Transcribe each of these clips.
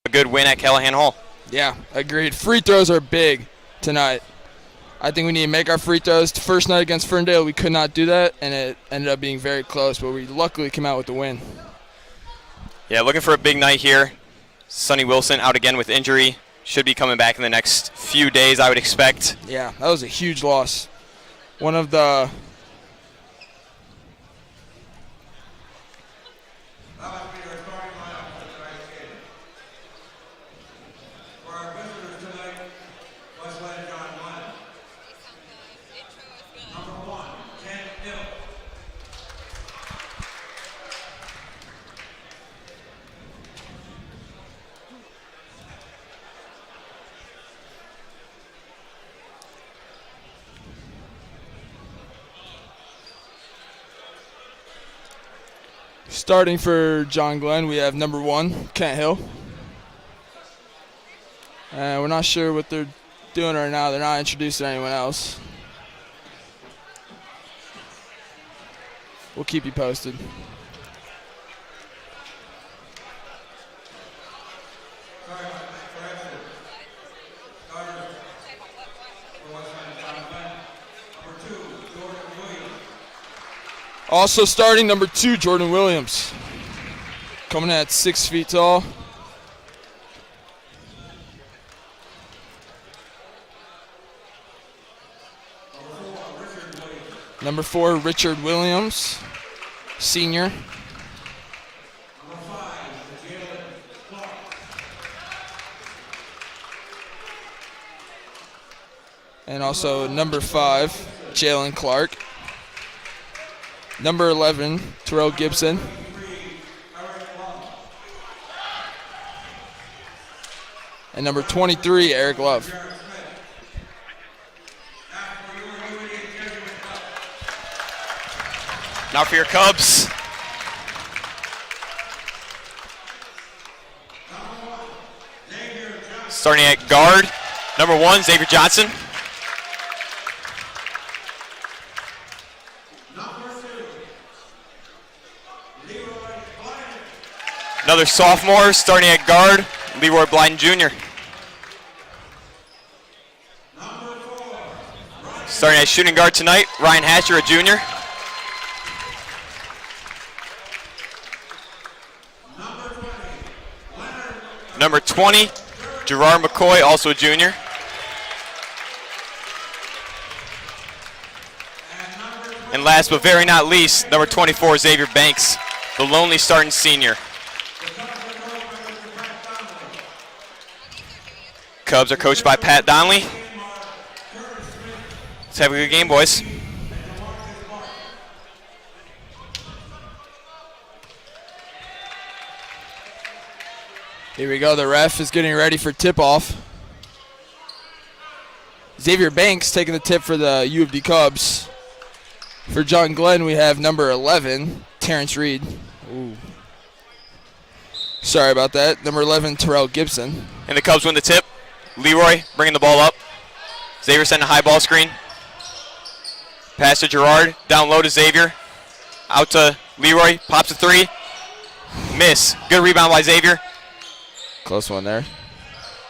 A good win at Callahan Hall. Yeah, agreed. Free throws are big tonight. I think we need to make our free throws. The first night against Ferndale, we could not do that, and it ended up being very close, but we luckily came out with the win. Yeah, looking for a big night here. Sonny Wilson out again with injury. Should be coming back in the next few days, I would expect. Yeah, that was a huge loss. One of the starting for John Glenn, we have number 1, Kent Hill. We're not sure what they're doing right now. They're not introducing anyone else. We'll keep you posted. Also starting, number 2, Jordan Williams. Coming in at 6 feet tall. Number 4, Richard Williams, senior. And also number 5, Jalen Clark. Number 11, Terrell Gibson. And number 23, Eric Love. Now for your Cubs. Starting at guard, number 1, Xavier Johnson. Another sophomore starting at guard, Leroy Blyden Jr. Starting at shooting guard tonight, Ryan Hatcher, a junior. Number 20, Gerard McCoy, also a junior. And last but very not least, number 24, Xavier Banks, the lonely starting senior. Cubs are coached by Pat Donnelly. Let's have a good game, boys. Here we go. The ref is getting ready for tip-off. Xavier Banks taking the tip for the U of D Cubs. For John Glenn, we have number 11, Terrence Reed. Ooh. Sorry about that. Number 11, Terrell Gibson. And the Cubs win the tip. Leroy bringing the ball up. Xavier sending a high ball screen. Pass to Gerard. Down low to Xavier. Out to Leroy. Pops a 3. Miss. Good rebound by Xavier. Close one there.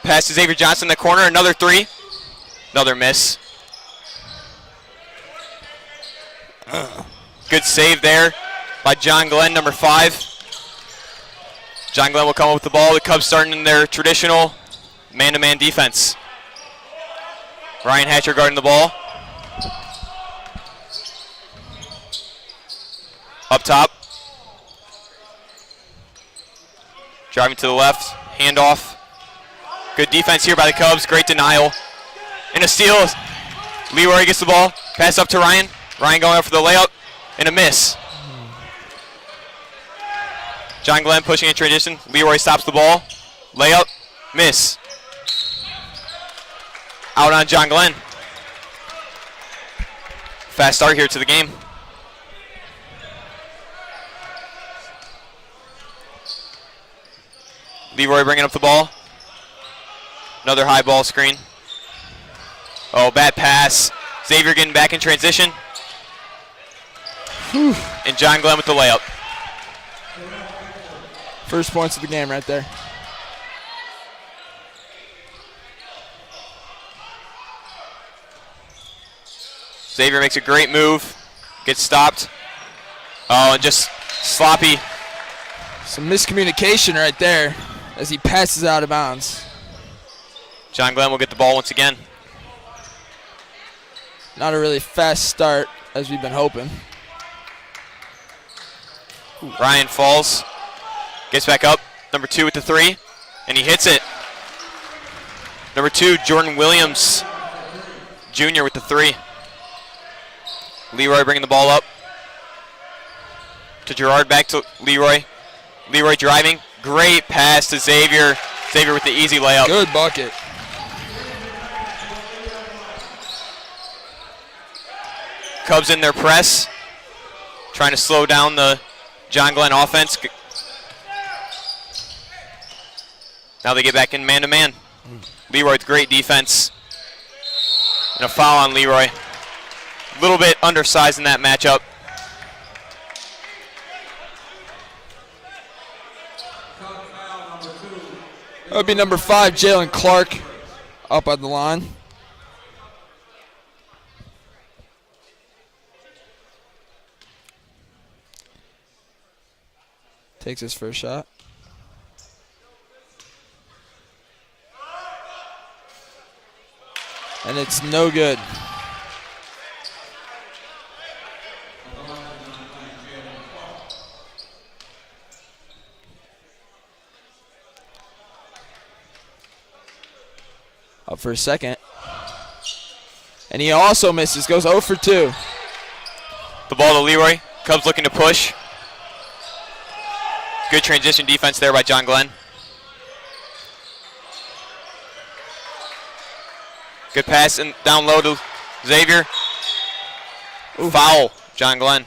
Pass to Xavier Johnson in the corner. Another 3. Another miss. Good save there by John Glenn, number 5. John Glenn will come up with the ball. The Cubs starting in their traditional man-to-man defense. Ryan Hatcher guarding the ball. Up top. Driving to the left. Handoff. Good defense here by the Cubs. Great denial. And a steal. Leroy gets the ball. Pass up to Ryan. Ryan going up for the layup. And a miss. John Glenn pushing in transition. Leroy stops the ball. Layup. Miss. Out on John Glenn. Fast start here to the game. Leroy bringing up the ball. Another high ball screen. Oh, bad pass. Xavier getting back in transition. Whew. And John Glenn with the layup. First points of the game right there. Xavier makes a great move. Gets stopped. Oh, and just sloppy. Some miscommunication right there as he passes out of bounds. John Glenn will get the ball once again. Not a really fast start as we've been hoping. Ryan falls. Gets back up. Number 2 with the 3. And he hits it. Number 2, Jordan Williams Jr. with the 3. Leroy bringing the ball up. To Gerard, back to Leroy. Leroy driving. Great pass to Xavier. Xavier with the easy layup. Good bucket. Cubs in their press. Trying to slow down the John Glenn offense. Now they get back in man-to-man. Leroy with great defense. And a foul on Leroy. A little bit undersized in that matchup. That would be number 5, Jalen Clark, up on the line. Takes his first shot. And it's no good. Up for a second. And he also misses, goes 0 for 2. The ball to Leroy. Cubs looking to push. Good transition defense there by John Glenn. Good pass and down low to Xavier. Ooh. Foul, John Glenn.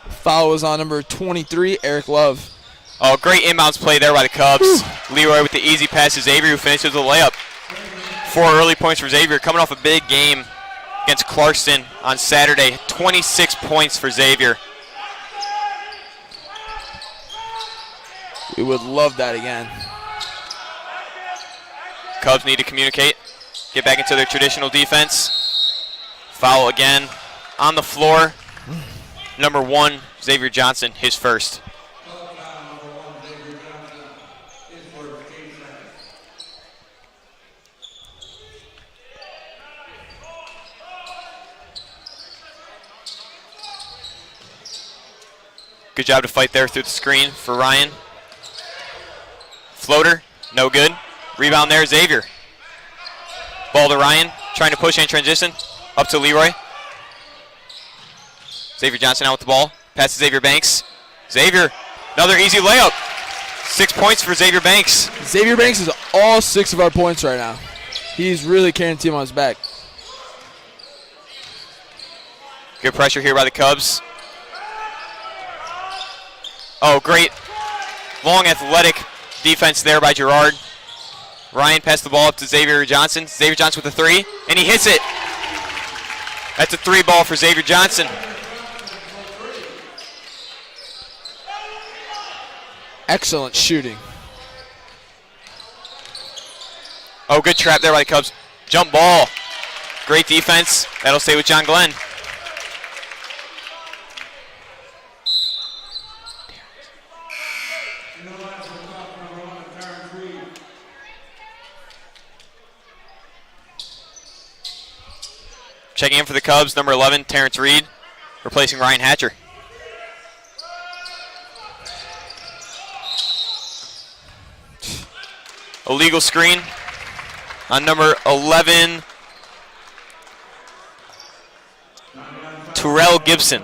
Foul was on number 23, Eric Love. Oh, great inbounds play there by the Cubs. Whew. Leroy with the easy pass to Xavier, who finishes with a layup. 4 early points for Xavier, coming off a big game against Clarkston on Saturday. 26 points for Xavier. We would love that again. Cubs need to communicate, get back into their traditional defense. Foul again on the floor. Number 1, Xavier Johnson, his first. Good job to fight there through the screen for Ryan. Floater, no good. Rebound there, Xavier. Ball to Ryan, trying to push in transition. Up to Leroy. Xavier Johnson out with the ball. Pass to Xavier Banks. Xavier, another easy layup. 6 points for Xavier Banks. Xavier Banks is all 6 of our points right now. He's really carrying the team on his back. Good pressure here by the Cubs. Oh, great long athletic defense there by Gerard. Ryan passed the ball up to Xavier Johnson. Xavier Johnson with the 3, and he hits it. That's a 3 ball for Xavier Johnson. Excellent shooting. Oh, good trap there by the Cubs. Jump ball. Great defense. That'll stay with John Glenn. Checking in for the Cubs, number 11, Terrence Reed, replacing Ryan Hatcher. Illegal screen on number 11, Terrell Gibson.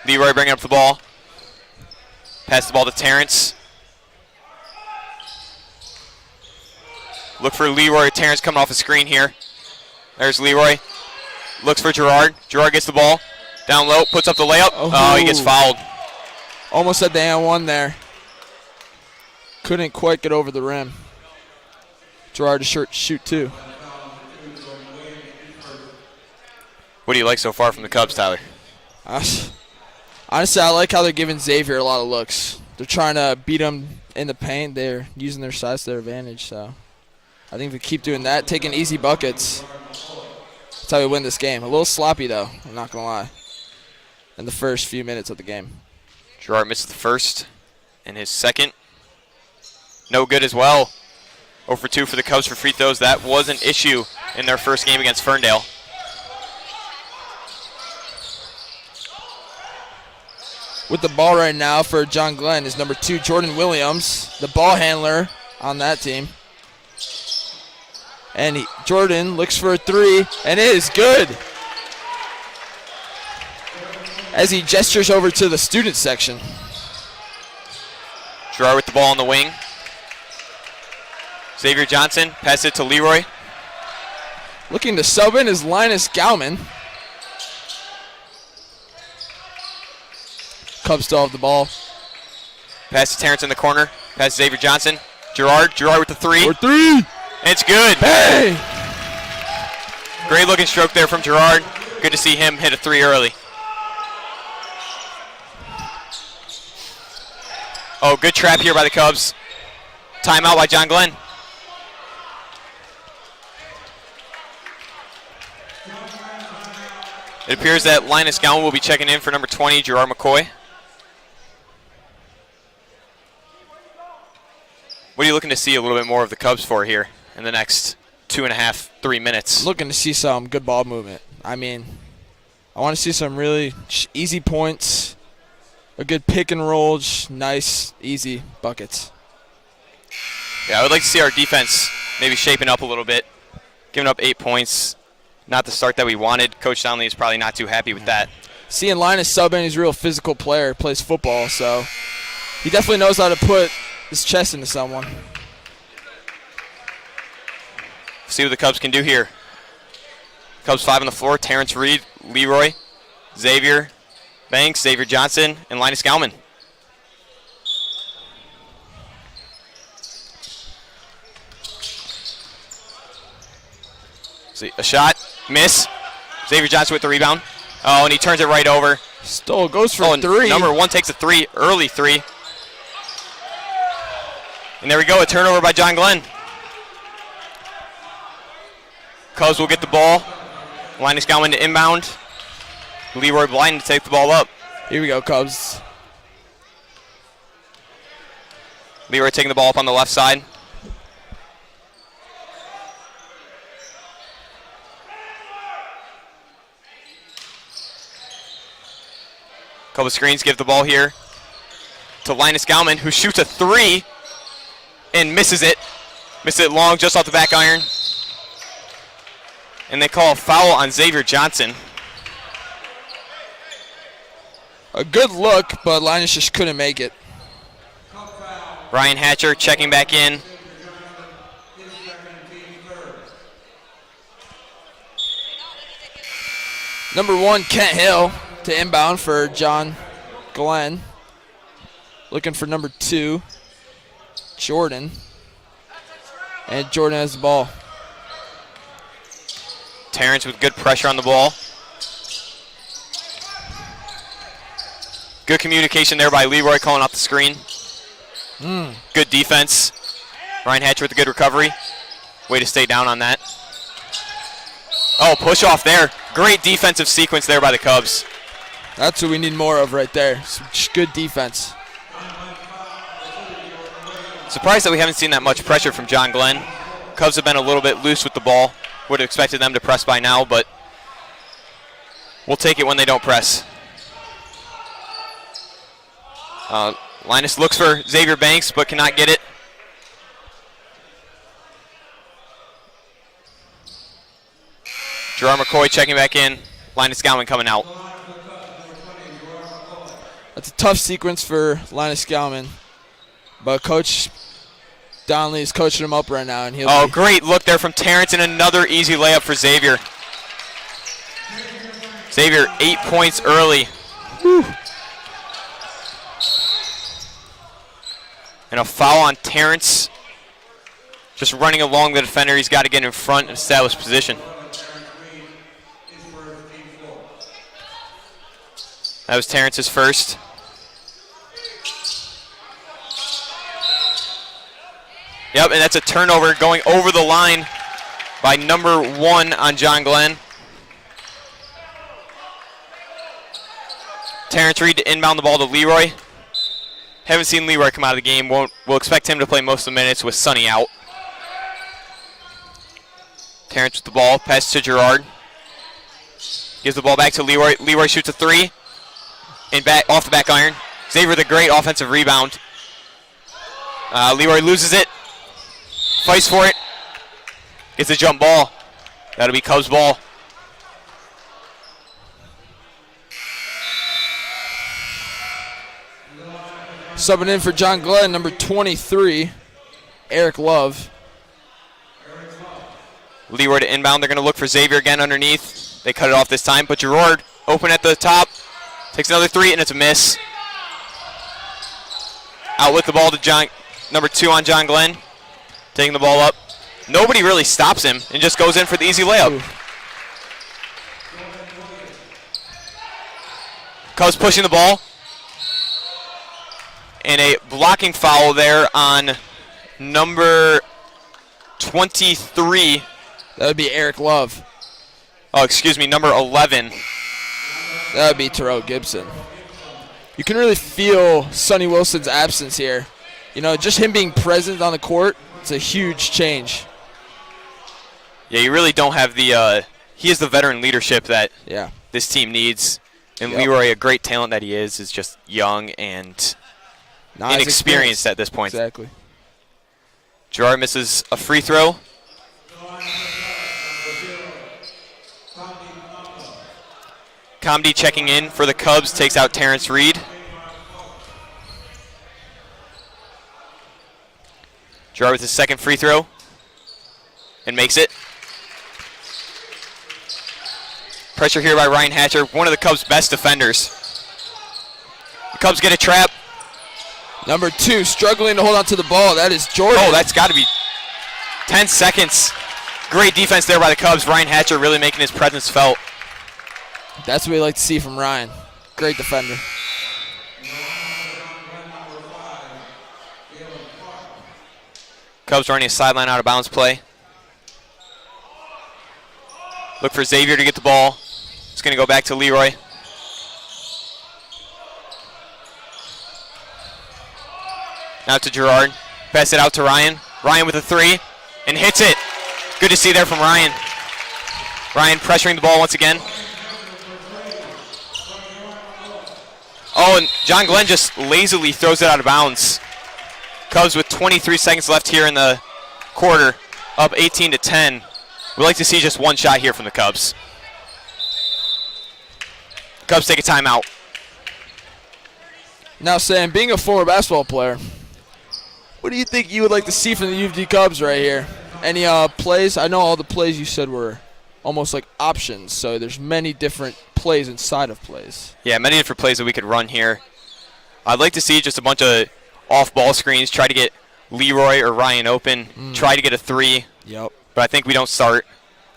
Leroy bringing up the ball. Pass the ball to Terrence. Look for Leroy or Terrence coming off the screen here. There's Leroy. Looks for Gerard. Gerard gets the ball. Down low, puts up the layup. Oh, he gets fouled. Almost had the and one there. Couldn't quite get over the rim. Gerard to shoot two. What do you like so far from the Cubs, Tyler? Honestly, I like how they're giving Xavier a lot of looks. They're trying to beat him in the paint. They're using their size to their advantage. So I think if we keep doing that, taking easy buckets, that's how we win this game. A little sloppy, though, I'm not going to lie, in the first few minutes of the game. Gerard misses the first and his second. No good as well. 0 for 2 for the Cubs for free throws. That was an issue in their first game against Ferndale. With the ball right now for John Glenn is number 2, Jordan Williams, the ball handler on that team. And Jordan looks for a three, and it is good. As he gestures over to the student section. Gerard with the ball on the wing. Xavier Johnson passes it to Leroy. Looking to sub in is Linus Gauman. Cubs still have the ball. Pass to Terrence in the corner. Pass to Xavier Johnson. Gerard with the three. For three. And it's good. Bang! Great looking stroke there from Gerard. Good to see him hit a three early. Oh, good trap here by the Cubs. Timeout by John Glenn. It appears that Linus Gowan will be checking in for number 20, Gerard McCoy. What are you looking to see a little bit more of the Cubs for here in the next 2.5, 3 minutes? Looking to see some good ball movement. I mean, I want to see some really easy points, a good pick and roll, just nice, easy buckets. Yeah, I would like to see our defense maybe shaping up a little bit, giving up 8 points. Not the start that we wanted. Coach Donnelly is probably not too happy with that. Seeing Linus sub in, he's a real physical player, plays football, so he definitely knows how to put his chest into someone. See what the Cubs can do here. Cubs 5 on the floor. Terrence Reed, Leroy, Xavier Banks, Xavier Johnson, and Linus Gauman. See, a shot, miss. Xavier Johnson with the rebound. Oh, and he turns it right over. Stoll goes for three. Number 1 takes a three, early three. And there we go, a turnover by John Glenn. Cubs will get the ball. Linus Gauman to inbound. Leroy Blind to take the ball up. Here we go, Cubs. Leroy taking the ball up on the left side. Couple screens, give the ball here to Linus Gauman, who shoots a three and misses it. Misses it long, just off the back iron. And they call a foul on Xavier Johnson. A good look, but Linus just couldn't make it. Ryan Hatcher checking back in. Number 1, Kent Hill to inbound for John Glenn. Looking for number 2, Jordan. And Jordan has the ball. Terrence with good pressure on the ball. Good communication there by Leroy calling off the screen. Good defense. Ryan Hatcher with a good recovery. Way to stay down on that. Oh, push off there. Great defensive sequence there by the Cubs. That's what we need more of right there. Some good defense. Surprised that we haven't seen that much pressure from John Glenn. Cubs have been a little bit loose with the ball. Would have expected them to press by now, but we'll take it when they don't press. Linus looks for Xavier Banks, but cannot get it. Gerard McCoy checking back in. Linus Gowman coming out. That's a tough sequence for Linus Gowman, but Coach Donnelly is coaching him up right now, and he'll. Great look there from Terrence, and another easy layup for Xavier. Xavier 8 points early. Whew. And a foul on Terrence. Just running along the defender. He's got to get in front and establish position. That was Terrence's first. Yep, and that's a turnover going over the line by number 1 on John Glenn. Terrence Reed to inbound the ball to Leroy. Haven't seen Leroy come out of the game. We'll expect him to play most of the minutes with Sonny out. Terrence with the ball, pass to Gerard. Gives the ball back to Leroy. Leroy shoots a 3. And back off the back iron. Xavier with a great offensive rebound. Leroy loses it. Fights for it. Gets a jump ball. That'll be Cubs ball. Subbing in for John Glenn, number 23, Eric Love. Leroy to inbound. They're going to look for Xavier again underneath. They cut it off this time, but Gerard open at the top. Takes another 3, and it's a miss. Out with the ball to number 2 on John Glenn. Taking the ball up. Nobody really stops him and just goes in for the easy layup. Ooh. Cubs pushing the ball. And a blocking foul there on number 23. That would be Eric Love. Oh, excuse me, number 11. That would be Terrell Gibson. You can really feel Sonny Wilson's absence here. You know, just him being present on the court, it's a huge change. Yeah, you really don't have the he is the veteran leadership that Yeah. this team needs. And Yep. Leroy, a great talent that he is just young and Not as inexperienced at this point. Exactly. Gerard misses a free throw. Comedy checking in for the Cubs, takes out Terrence Reed. Gerard with his second free throw and makes it. Pressure here by Ryan Hatcher, one of the Cubs' best defenders. The Cubs get a trap. Number 2 struggling to hold on to the ball. That is Jordan. Oh, that's got to be 10 seconds. Great defense there by the Cubs. Ryan Hatcher really making his presence felt. That's what we like to see from Ryan. Great defender. Cubs running a sideline out of bounds play. Look for Xavier to get the ball. It's going to go back to Leroy. Now to Gerard. Pass it out to Ryan. Ryan with a 3 and hits it. Good to see there from Ryan. Ryan pressuring the ball once again. Oh, and John Glenn just lazily throws it out of bounds. Cubs with 23 seconds left here in the quarter, up 18-10. We'd like to see just one shot here from the Cubs. Cubs take a timeout. Now, Sam, being a former basketball player, what do you think you would like to see from the U of D Cubs right here? Any plays? I know all the plays you said were almost like options, so there's many different plays inside of plays. Yeah, many different plays that we could run here. I'd like to see just a bunch of off-ball screens, try to get Leroy or Ryan open, try to get a 3. Yep. But I think we don't start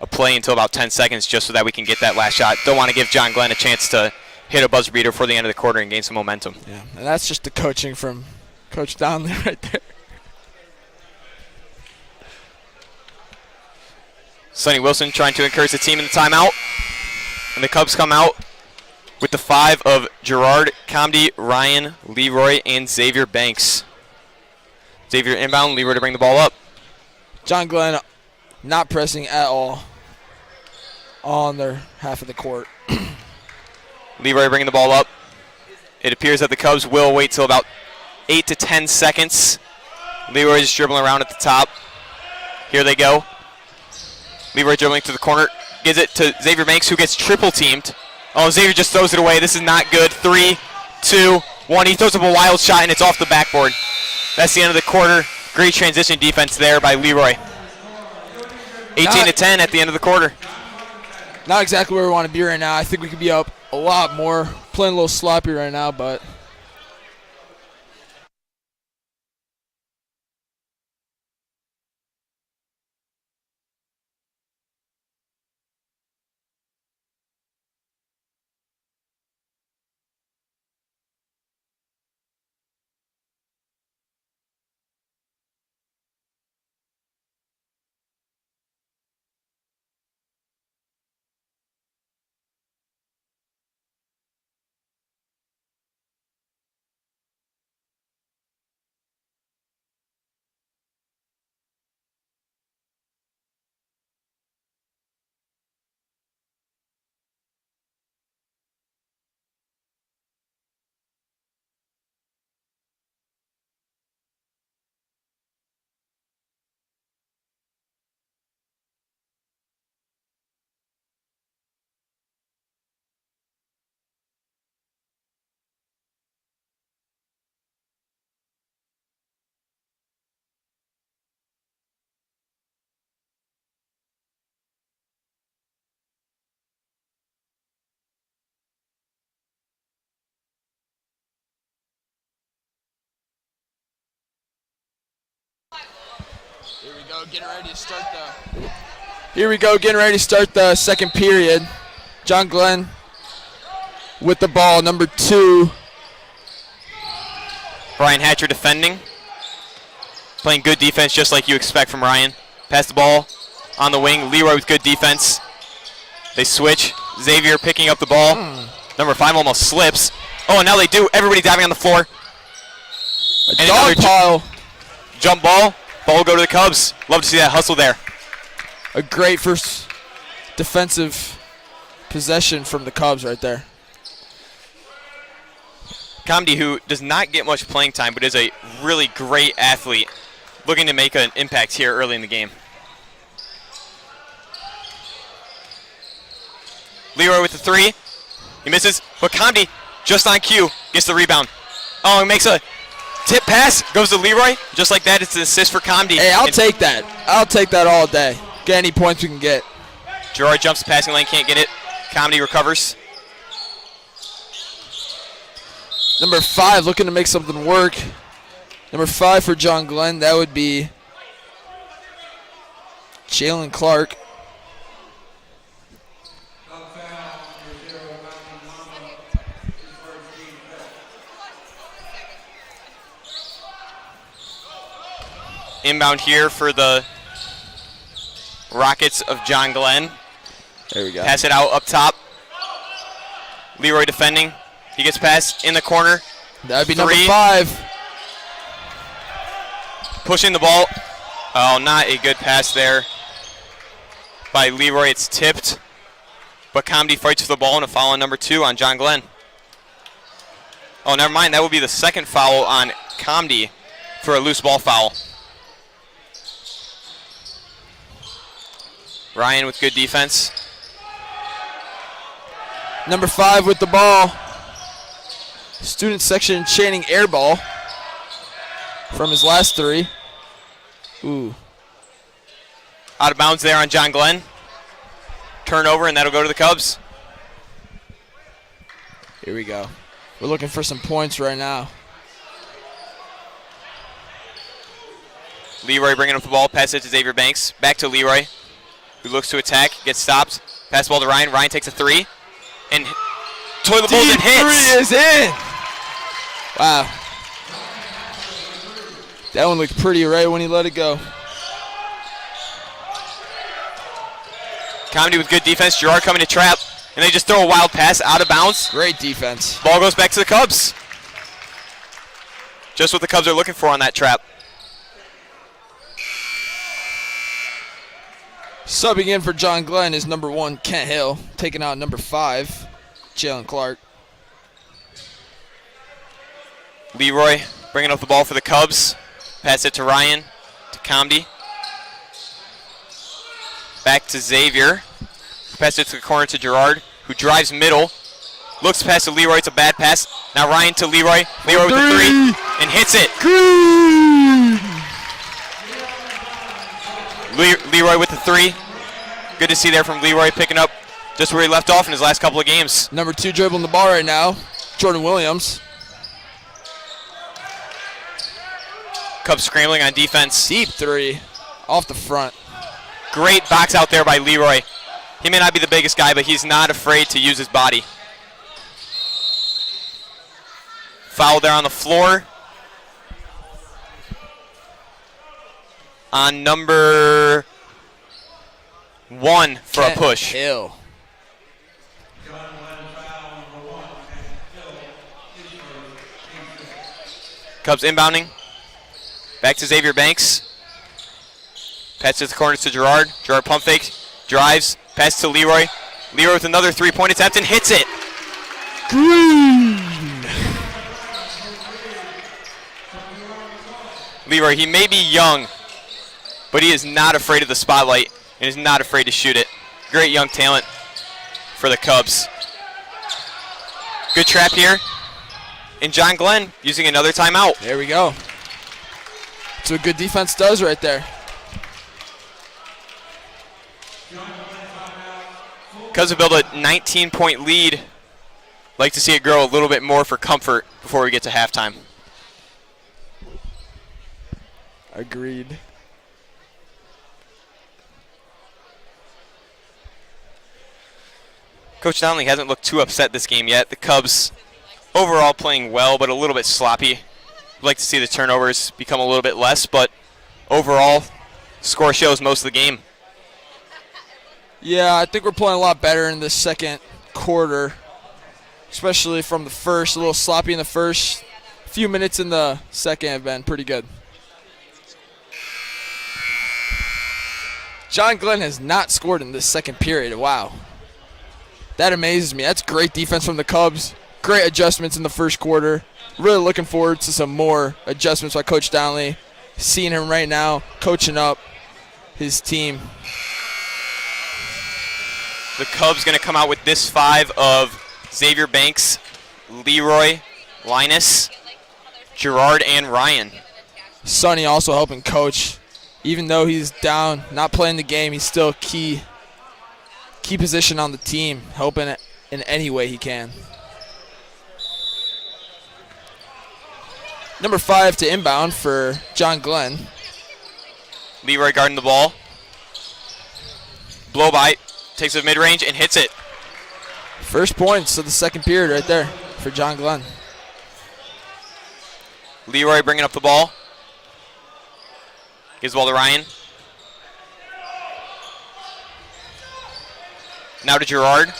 a play until about 10 seconds just so that we can get that last shot. Don't want to give John Glenn a chance to hit a buzzer beater before the end of the quarter and gain some momentum. Yeah, and that's just the coaching from Coach Donnelly right there. Sonny Wilson trying to encourage the team in the timeout. And the Cubs come out with the 5 of Gerard, Comedy, Ryan, Leroy, and Xavier Banks. Xavier inbound, Leroy to bring the ball up. John Glenn not pressing at all on their half of the court. Leroy bringing the ball up. It appears that the Cubs will wait till about 8 to 10 seconds. Leroy just dribbling around at the top. Here they go. Leroy dribbling to the corner. Gives it to Xavier Banks, who gets triple teamed. Oh, Xavier just throws it away. This is not good. 3, 2, 1. He throws up a wild shot, and it's off the backboard. That's the end of the quarter. Great transition defense there by Leroy. 18 to 10 at the end of the quarter. Not exactly where we want to be right now. I think we could be up a lot more. Playing a little sloppy right now, but here we go, getting ready to start the second period. John Glenn with the ball, number 2. Ryan Hatcher defending. Playing good defense just like you expect from Ryan. Pass the ball on the wing. Leroy with good defense. They switch. Xavier picking up the ball. Number 5 almost slips. Oh, and now they do. Everybody diving on the floor. A dog pile. Jump ball. Ball will go to the Cubs. Love to see that hustle there. A great first defensive possession from the Cubs right there. Comedy, who does not get much playing time, but is a really great athlete, looking to make an impact here early in the game. Leroy with the 3. He misses, but Comedy, just on cue, gets the rebound. Oh, he makes a tip pass, goes to Leroy. Just like that, it's an assist for Comedy. Hey, I'll take that. I'll take that all day. Get any points we can get. Gerard jumps the passing lane, can't get it. Comedy recovers. Number 5 looking to make something work. Number 5 for John Glenn, that would be Jalen Clark. Inbound here for the Rockets of John Glenn. There we go. Pass it out up top. Leroy defending. He gets passed in the corner. That would be 3. number 5. Pushing the ball. Oh, not a good pass there by Leroy. It's tipped. But Comedy fights for the ball and a foul on number 2 on John Glenn. Oh, never mind. That would be the second foul on Comedy for a loose ball foul. Ryan with good defense. Number 5 with the ball. Student section Channing air ball from his last 3. Ooh. Out of bounds there on John Glenn. Turnover, and that'll go to the Cubs. Here we go. We're looking for some points right now. Leroy bringing up the ball. Pass it to Xavier Banks. Back to Leroy, who looks to attack. Gets stopped. Pass the ball to Ryan. Ryan takes a 3. And toilet bowls and hits. 3 is in. Wow. That one looked pretty right when he let it go. Comedy with good defense. Gerard coming to trap. And they just throw a wild pass out of bounds. Great defense. Ball goes back to the Cubs. Just what the Cubs are looking for on that trap. Subbing in for John Glenn is number 1, Kent Hill, taking out number 5, Jalen Clark. Leroy bringing up the ball for the Cubs. Pass it to Ryan, to Comedy. Back to Xavier. Pass it to the corner to Gerard, who drives middle. Looks past to Leroy. It's a bad pass. Now Ryan to Leroy. Leroy with the 3 and hits it. Leroy with the 3. Good to see there from Leroy, picking up just where he left off in his last couple of games. Number 2 dribbling the ball right now, Jordan Williams. Cubs scrambling on defense. Deep 3 off the front. Great box out there by Leroy. He may not be the biggest guy, but he's not afraid to use his body. Foul there on the floor. On number 1 for Kent a push. Hill. Cubs inbounding. Back to Xavier Banks. Pass to the corner to Gerard. Gerard pump fake. Drives. Pass to Leroy. Leroy with another 3-point attempt and hits it. Green. Leroy, he may be young, but he is not afraid of the spotlight and is not afraid to shoot it. Great young talent for the Cubs. Good trap here. And John Glenn using another timeout. There we go. That's what good defense does right there. Cubs have built a 19-point lead. Like to see it grow a little bit more for comfort before we get to halftime. Agreed. Coach Donnelly hasn't looked too upset this game yet. The Cubs overall playing well, but a little bit sloppy. I'd like to see the turnovers become a little bit less, but overall, score shows most of the game. Yeah, I think we're playing a lot better in the second quarter, especially from the first. A little sloppy in the first. A few minutes in the second have been pretty good. John Glenn has not scored in this second period. Wow. That amazes me. That's great defense from the Cubs. Great adjustments in the first quarter. Really looking forward to some more adjustments by Coach Donnelly. Seeing him right now, coaching up his team. The Cubs going to come out with this 5 of Xavier Banks, Leroy, Linus, Gerard, and Ryan. Sonny also helping coach. Even though he's down, not playing the game, he's still key position on the team, helping it in any way he can. Number 5 to inbound for John Glenn. Leroy guarding the ball. Blow by, takes it mid-range and hits it. First points of the second period right there for John Glenn. Leroy bringing up the ball. Gives the ball to Ryan. Now to Gerard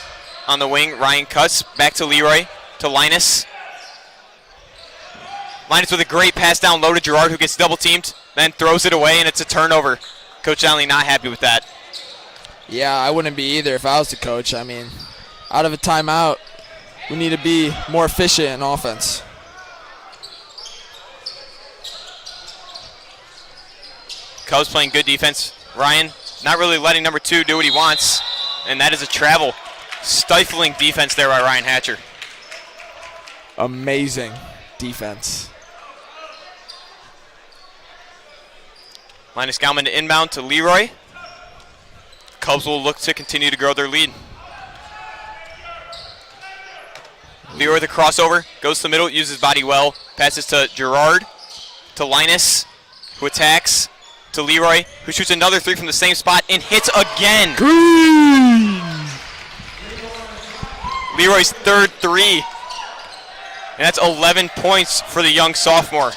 on the wing. Ryan cuts. Back to Leroy. To Linus. Linus with a great pass down low to Gerard, who gets double teamed. Then throws it away, and it's a turnover. Coach Donnelly not happy with that. Yeah, I wouldn't be either if I was the coach. I mean, out of a timeout, we need to be more efficient in offense. Cubs playing good defense. Ryan not really letting number 2 do what he wants, and that is a travel. Stifling defense there by Ryan Hatcher. Amazing defense. Linus Gauman to inbound to Leroy. Cubs will look to continue to grow their lead. Leroy the crossover, goes to the middle, uses body well, passes to Gerard, to Linus, who attacks, to Leroy, who shoots another 3 from the same spot and hits again. Green. Leroy's third 3. And that's 11 points for the young sophomore.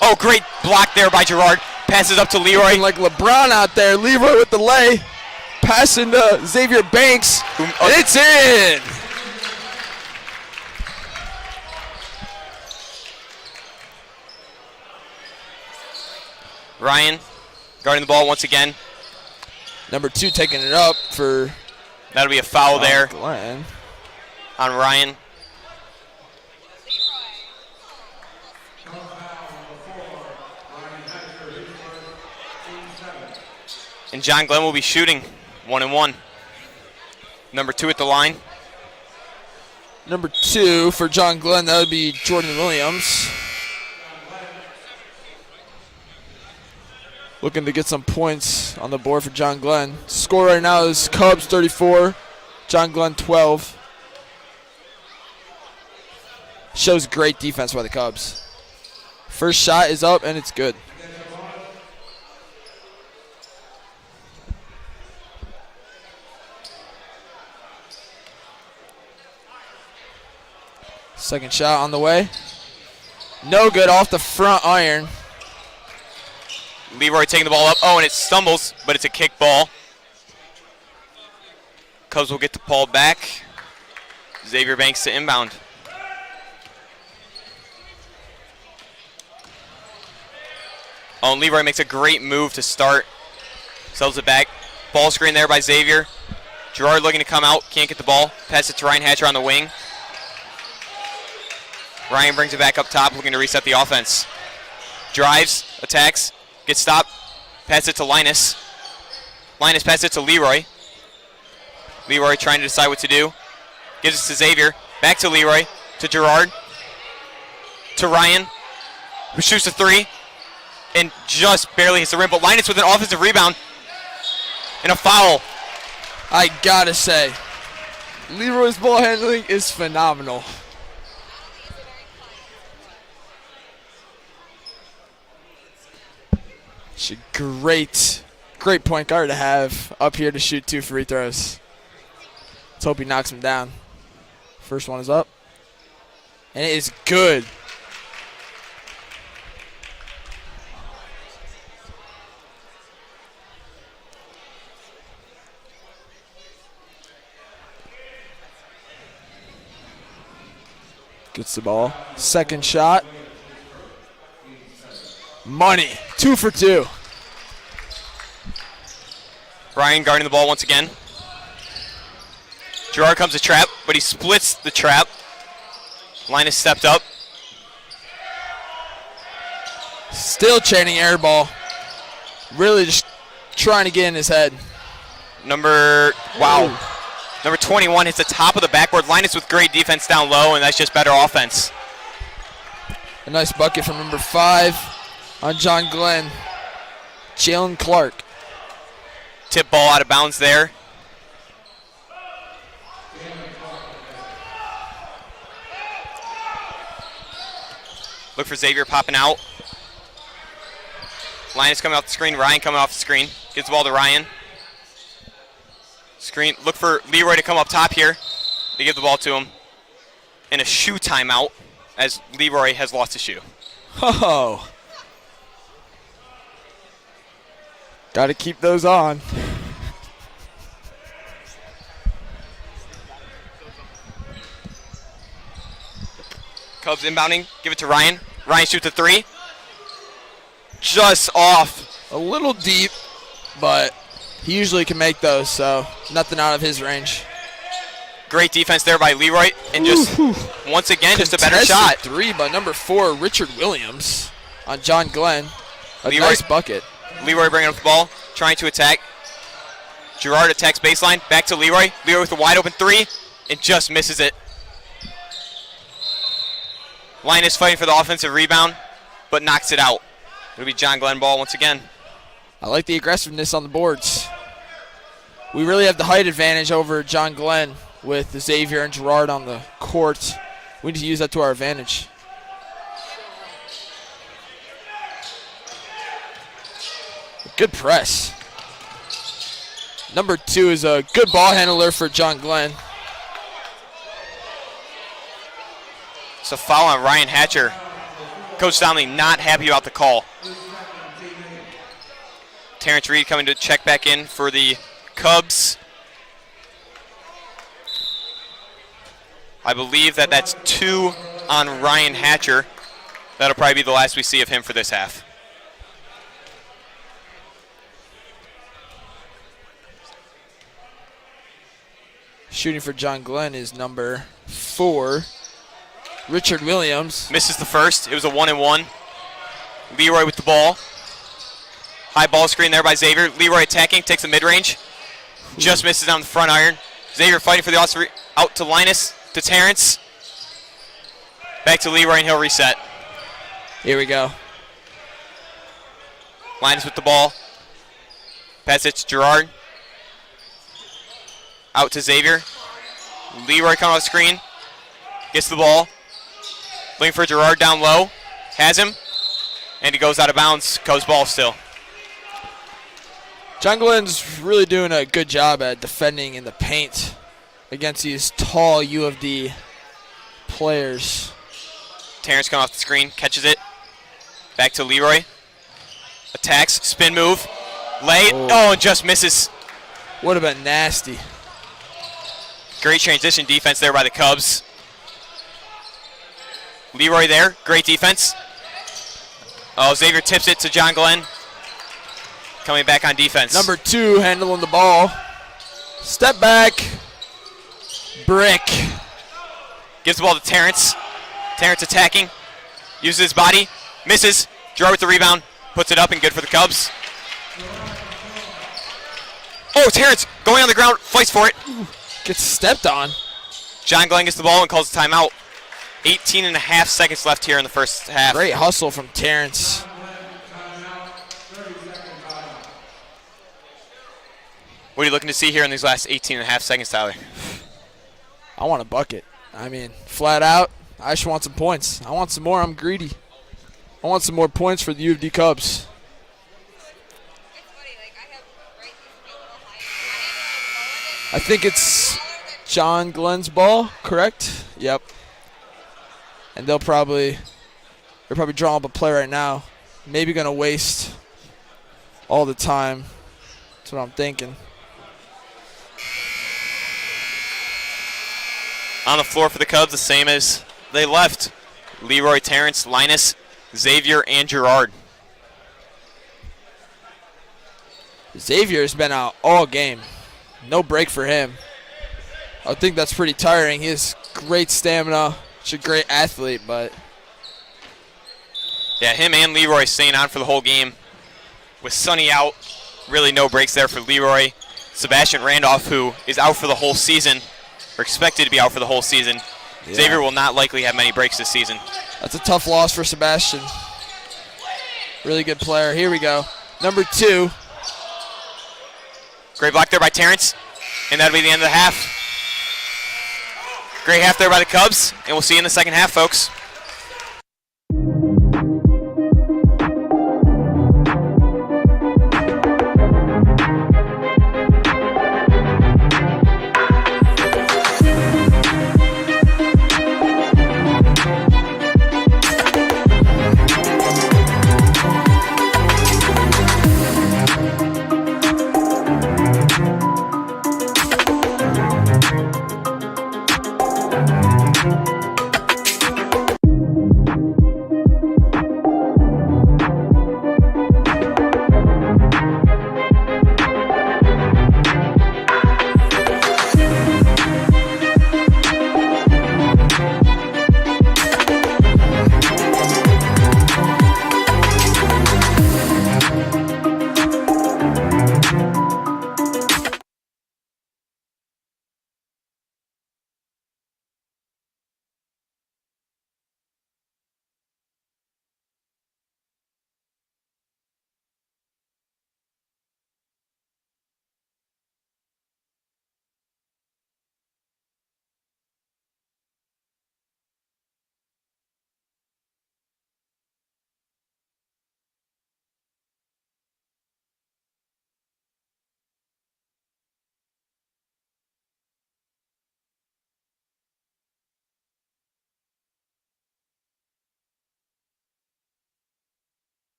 Oh, great block there by Gerard. Passes up to Leroy. Looking like LeBron out there. Leroy with the lay. Passing to Xavier Banks. And it's in. Ryan guarding the ball once again. Number 2 taking it up for That'll be a foul there Glenn. on Ryan. And John Glenn will be shooting 1-1. Number 2 at the line. Number 2 for John Glenn, that would be Jordan Williams. Looking to get some points on the board for John Glenn. Score right now is Cubs 34, John Glenn 12. Shows great defense by the Cubs. First shot is up and it's good. Second shot on the way. No good, off the front iron. Leroy taking the ball up. Oh, and it stumbles, but it's a kick ball. Cubs will get the ball back. Xavier Banks to inbound. Oh, and Leroy makes a great move to start. Sells it back. Ball screen there by Xavier. Gerard looking to come out. Can't get the ball. Pass it to Ryan Hatcher on the wing. Ryan brings it back up top, looking to reset the offense. Drives, attacks, gets stopped. Pass it to Linus. Linus passes it to Leroy. Leroy trying to decide what to do. Gives it to Xavier. Back to Leroy. To Gerard. To Ryan, who shoots a 3. And just barely hits the rim. But Linus with an offensive rebound. And a foul. I gotta say, Leroy's ball handling is phenomenal. She's a great point guard to have up here to shoot 2 free throws. Let's hope he knocks him down. First one is up. And it is good. Gets the ball. Second shot. Money. 2 for 2. Ryan guarding the ball once again. Gerard comes to trap, but he splits the trap. Linus stepped up. Still chaining air ball. Really just trying to get in his head. Number 21 hits the top of the backboard. Linus with great defense down low, and that's just better offense. A nice bucket from number 5 on John Glenn. Jalen Clark. Tip ball out of bounds there. Look for Xavier popping out. Linus coming off the screen. Ryan coming off the screen. Gets the ball to Ryan. Screen. Look for Leroy to come up top here. They give the ball to him. And a shoe timeout as Leroy has lost a shoe. Oh. Got to keep those on. Cubs inbounding. Give it to Ryan. Ryan shoots a 3. Just off. A little deep, but he usually can make those, so nothing out of his range. Great defense there by Leroy. And just, once again, just a better Contested shot. 3 by number 4, Richard Williams, on John Glenn. A Leroy- nice bucket. Leroy bringing up the ball, trying to attack. Gerard attacks baseline, back to Leroy. Leroy with a wide open 3, and just misses it. Linus fighting for the offensive rebound, but knocks it out. It'll be John Glenn ball once again. I like the aggressiveness on the boards. We really have the height advantage over John Glenn with Xavier and Gerard on the court. We need to use that to our advantage. Good press. Number 2 is a good ball handler for John Glenn. It's a foul on Ryan Hatcher. Coach Donnelly not happy about the call. Terrence Reed coming to check back in for the Cubs. I believe that's 2 on Ryan Hatcher. That'll probably be the last we see of him for this half. Shooting for John Glenn is number 4, Richard Williams. Misses the first. It was a 1-and-1. Leroy with the ball. High ball screen there by Xavier. Leroy attacking, takes the mid-range. Just misses on the front iron. Xavier fighting for the out to Linus, to Terrence. Back to Leroy, and he'll reset. Here we go. Linus with the ball. Pass it to Gerard. Out to Xavier. Leroy coming off the screen. Gets the ball. Looking for Gerard down low. Has him. And he goes out of bounds. Cubs ball still. John Glenn's really doing a good job at defending in the paint against these tall U of D players. Terrence coming off the screen. Catches it. Back to Leroy. Attacks. Spin move. Lay. Oh, and just misses. Would have been nasty. Great transition defense there by the Cubs. Leroy there. Great defense. Oh, Xavier tips it to John Glenn. Coming back on defense. Number 2 handling the ball. Step back. Brick. Gives the ball to Terrence. Terrence attacking. Uses his body. Misses. Gerard with the rebound. Puts it up and good for the Cubs. Oh, Terrence going on the ground. Fights for it. Gets stepped on. John Glenn gets the ball and calls a timeout. 18 and a half seconds left here in the first half. Great hustle from Terrence. What are you looking to see here in these last 18 and a half seconds, Tyler? I want a bucket. I mean, flat out, I just want some points. I want some more. I'm greedy. I want some more points for the U of D Cubs. I think it's John Glenn's ball, correct? Yep. And they're probably drawing up a play right now. Maybe gonna waste all the time. That's what I'm thinking. On the floor for the Cubs, the same as they left. Leroy, Terrence, Linus, Xavier, and Gerard. Xavier has been out all game. No break for him. I think that's pretty tiring. He has great stamina. He's a great athlete, but... Yeah, him and Leroy staying on for the whole game. With Sonny out, really no breaks there for Leroy. Sebastian Randolph, who is out for the whole season, or expected to be out for the whole season. Yeah. Xavier will not likely have many breaks this season. That's a tough loss for Sebastian. Really good player. Here we go. Number 2. Great block there by Terrence, and that'll be the end of the half. Great half there by the Cubs, and we'll see you in the second half, folks.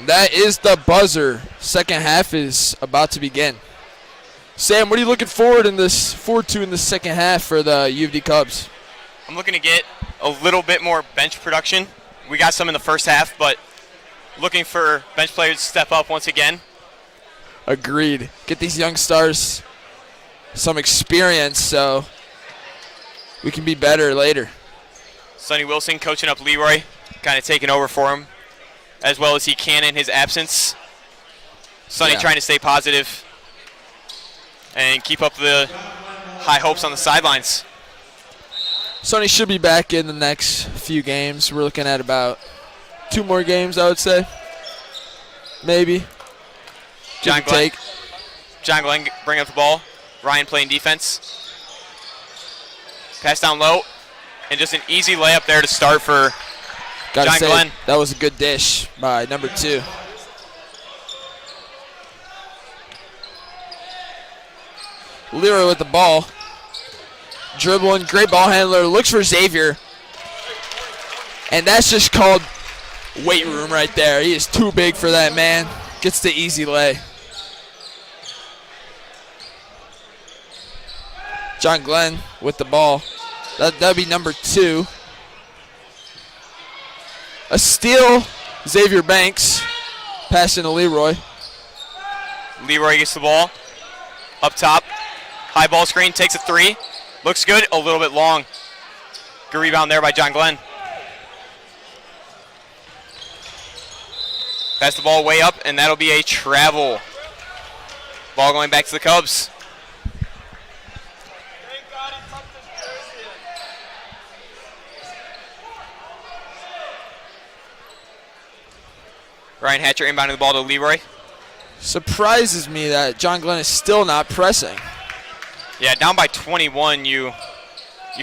That is the buzzer. Second half is about to begin. Sam, what are you looking forward to in the second half for the U of D Cubs? I'm looking to get a little bit more bench production. We got some in the first half, but looking for bench players to step up once again. Agreed. Get these young stars some experience so we can be better later. Sonny Wilson coaching up Leroy, kind of taking over for him as well as he can in his absence. Sonny trying to stay positive and keep up the high hopes on the sidelines. Sonny should be back in the next few games. We're looking at about 2 more games, I would say. Maybe. John Glenn bring up the ball. Ryan playing defense. Pass down low. And just an easy layup there to start for John Glenn. That was a good dish by number 2. Leroy with the ball. Dribbling, great ball handler, looks for Xavier. And that's just called weight room right there. He is too big for that man. Gets the easy lay. John Glenn with the ball. That'd be number 2. A steal, Xavier Banks. Passing to Leroy. Leroy gets the ball. Up top. High ball screen, takes a 3. Looks good, a little bit long. Good rebound there by John Glenn. Pass the ball way up, and that'll be a travel. Ball going back to the Cubs. Ryan Hatcher inbounding the ball to Leroy. Surprises me that John Glenn is still not pressing. Yeah, down by 21, you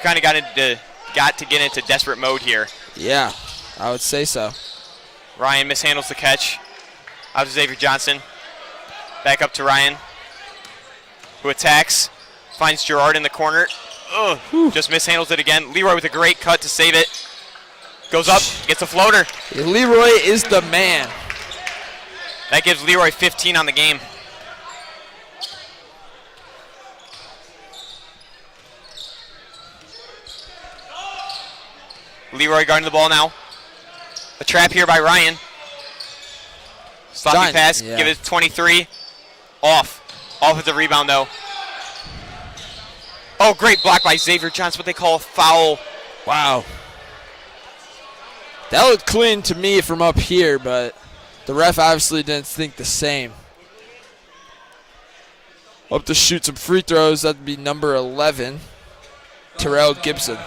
kind of got to get into desperate mode here. Yeah, I would say so. Ryan mishandles the catch. Out to Xavier Johnson. Back up to Ryan, who attacks. Finds Gerard in the corner. Just mishandles it again. Leroy with a great cut to save it. Goes up, gets a floater. Leroy is the man. That gives Leroy 15 on the game. Leroy guarding the ball now. A trap here by Ryan. Sloppy pass, give it 23. Off at the rebound though. Oh, great block by Xavier Johnson, what they call a foul. Wow. That looked clean to me from up here, but the ref obviously didn't think the same. Up to shoot some free throws, that'd be number 11, Terrell Gibson.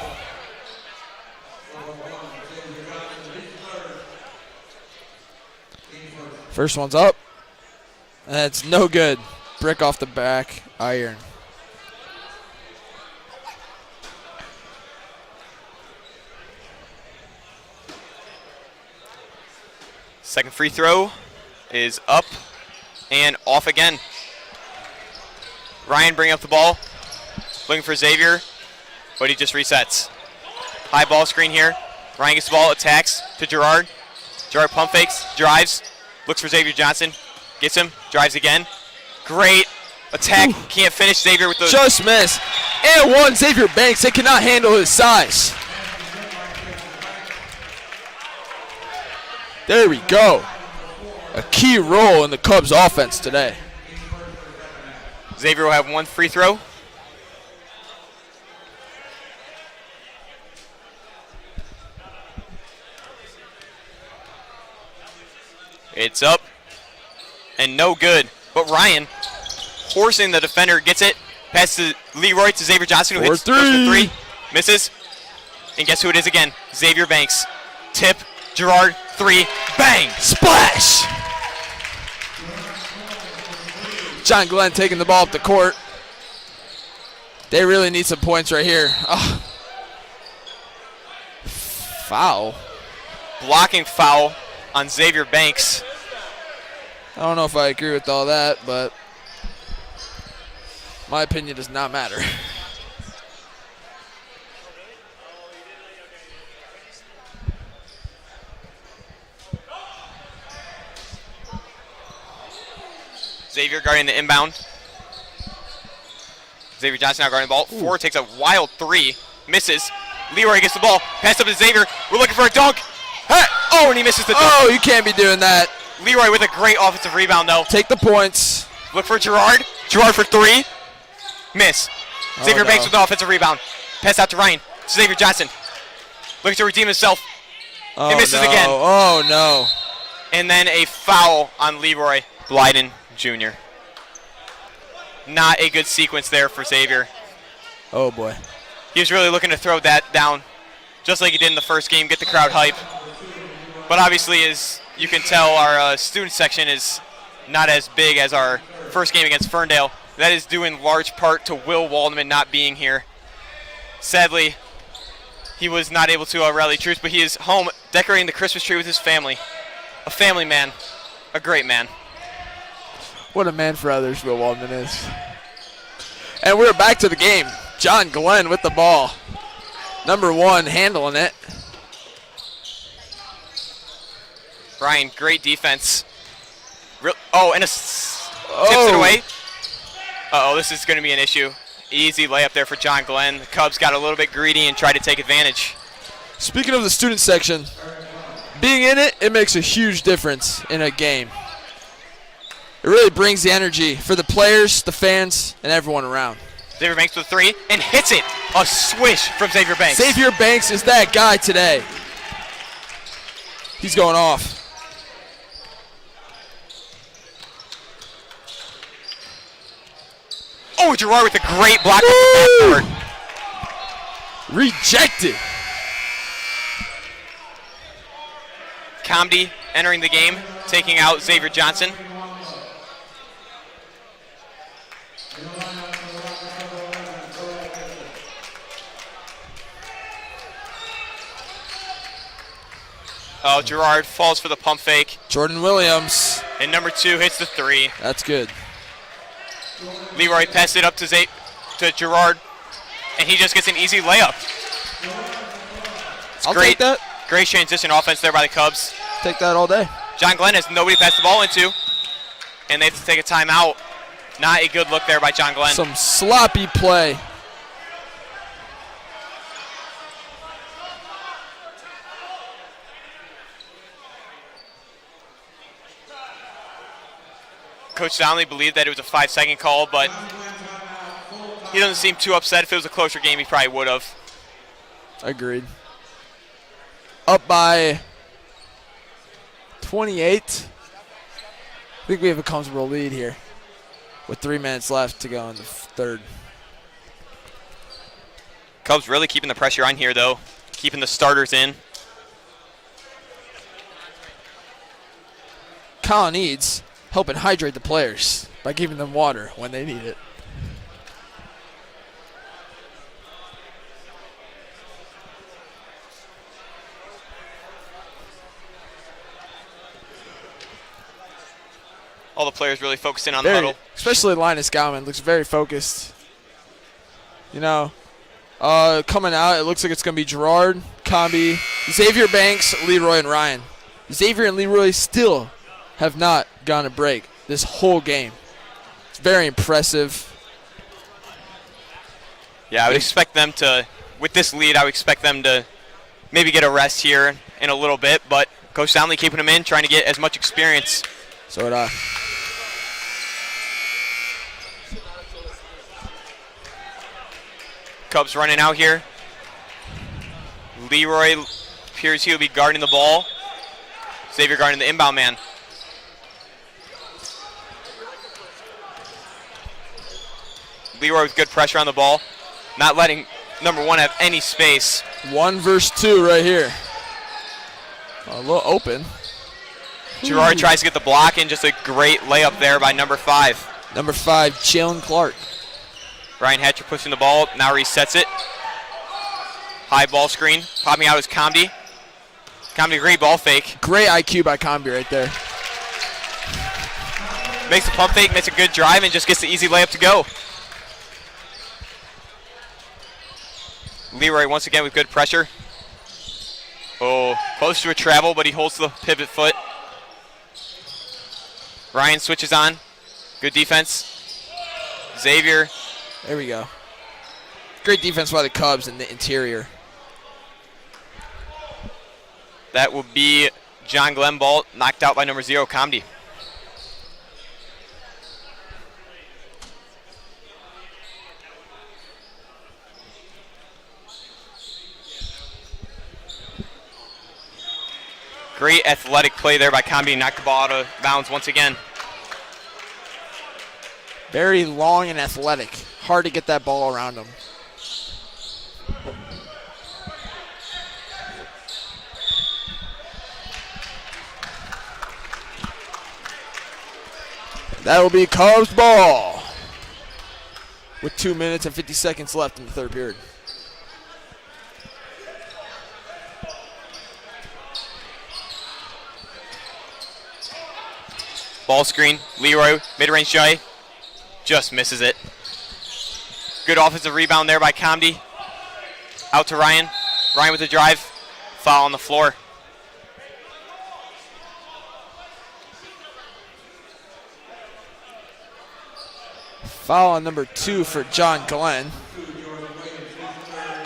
First one's up. That's no good. Brick off the back iron. Second free throw is up and off again. Ryan bringing up the ball. Looking for Xavier, but he just resets. High ball screen here. Ryan gets the ball, attacks to Gerard. Gerard pump fakes, drives. Looks for Xavier Johnson. Gets him. Drives again. Great attack. Can't finish. Xavier with the... Just missed. And one, Xavier Banks. They cannot handle his size. There we go. A key role in the Cubs offense today. Xavier will have one free throw. It's up and no good. But Ryan, forcing the defender, gets it. Pass to Leroy to Xavier Johnson, who hits goes for 3. Misses. And guess who it is again? Xavier Banks. Tip, Gerard, 3, bang! Splash! John Glenn taking the ball up the court. They really need some points right here. Oh. Foul. Blocking foul on Xavier Banks. I don't know if I agree with all that, but my opinion does not matter. Xavier guarding the inbound. Xavier Johnson now guarding the ball. Ooh. Ford takes a wild three. Misses. Leroy gets the ball. Pass up to Xavier. We're looking for a dunk. Hey! Oh, and he misses the dunk. Oh, you can't be doing that. Leroy with a great offensive rebound, though. Take the points. Look for Gerard. Gerard for three. Miss. Xavier no. Banks with the offensive rebound. Pass out to Ryan. Xavier Johnson. Looking to redeem himself. Oh, He misses no. again. Oh, no. And then a foul on Leroy Blyden Jr. Not a good sequence there for Xavier. Oh, boy. He was really looking to throw that down, just like he did in the first game, get the crowd hype. But obviously, as you can tell, our student section is not as big as our first game against Ferndale. That is due in large part to Will Waldman not being here. Sadly, he was not able to rally troops, but he is home decorating the Christmas tree with his family. A family man, a great man. What a man for others Will Waldman is. And we're back to the game. John Glenn with the ball. Number 1 handling it. Ryan, great defense. Tips it away. Uh-oh, this is going to be an issue. Easy layup there for John Glenn. The Cubs got a little bit greedy and tried to take advantage. Speaking of the student section, being in it, it makes a huge difference in a game. It really brings the energy for the players, the fans, and everyone around. Xavier Banks with 3 and hits it. A swish from Xavier Banks. Xavier Banks is that guy today. He's going off. Oh, Gerard with a great block off the backboard. Rejected. Comedy entering the game, taking out Xavier Johnson. Oh, Gerard falls for the pump fake. Jordan Williams. And number 2 hits the 3. That's good. Leroy passed it up to Gerard, and he just gets an easy layup. I'll take that. Great transition offense there by the Cubs. Take that all day. John Glenn has nobody to pass the ball into, and they have to take a timeout. Not a good look there by John Glenn. Some sloppy play. Coach Donnelly believed that it was a 5-second call, but he doesn't seem too upset. If it was a closer game, he probably would have. Agreed. Up by 28. I think we have a comfortable lead here with 3 minutes left to go in the third. Cubs really keeping the pressure on here, though, keeping the starters in. Colin Eads helping hydrate the players by giving them water when they need it. All the players really focused in on the huddle. Especially Linus Gauman looks very focused. You know, coming out, it looks like it's going to be Gerard, Combi, Xavier Banks, Leroy, and Ryan. Xavier and Leroy still have not gone a break this whole game. It's very impressive. Yeah, I would expect them to, with this lead, I would expect them to maybe get a rest here in a little bit, but Coach Donnelly keeping them in, trying to get as much experience. So would I. Cubs running out here. Leroy appears he'll be guarding the ball. Xavier guarding the inbound man. Leroy with good pressure on the ball, not letting number 1 have any space. 1 versus 2 right here. A little open. Gerard tries to get the block in, just a great layup there by number 5. Number 5, Jalen Clark. Ryan Hatcher pushing the ball, now resets it. High ball screen, popping out is Comedy. Comedy, great ball fake. Great IQ by Combi right there. Makes the pump fake, makes a good drive, and just gets the easy layup to go. Leroy once again with good pressure. Oh, close to a travel, but he holds the pivot foot. Ryan switches on. Good defense. Xavier. There we go. Great defense by the Cubs in the interior. That will be John Glenn ball knocked out by number 0, Comedy. Great athletic play there by Comedy. Knocked the ball out of bounds once again. Very long and athletic. Hard to get that ball around him. That will be Cubs ball with 2 minutes and 50 seconds left in the third period. Ball screen, Leroy, mid-range Jay, just misses it. Good offensive rebound there by Comedy. Out to Ryan. Ryan with the drive. Foul on the floor. Foul on number 2 for John Glenn.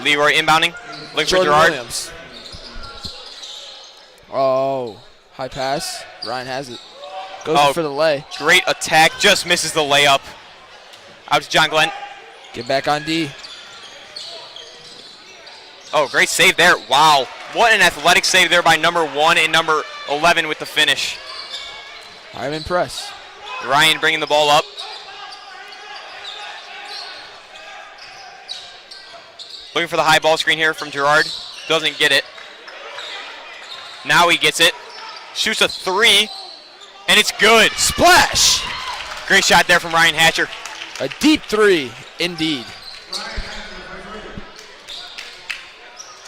Leroy inbounding. Looking for Jordan Gerard. Williams. Oh, high pass. Ryan has it. Goes for the lay. Great attack. Just misses the layup. Out to John Glenn. Get back on D. Oh, great save there. Wow. What an athletic save there by number 1 and number 11 with the finish. I'm impressed. Ryan bringing the ball up. Looking for the high ball screen here from Gerard. Doesn't get it. Now he gets it. Shoots a 3. And it's good. Splash! Great shot there from Ryan Hatcher. A deep 3, indeed.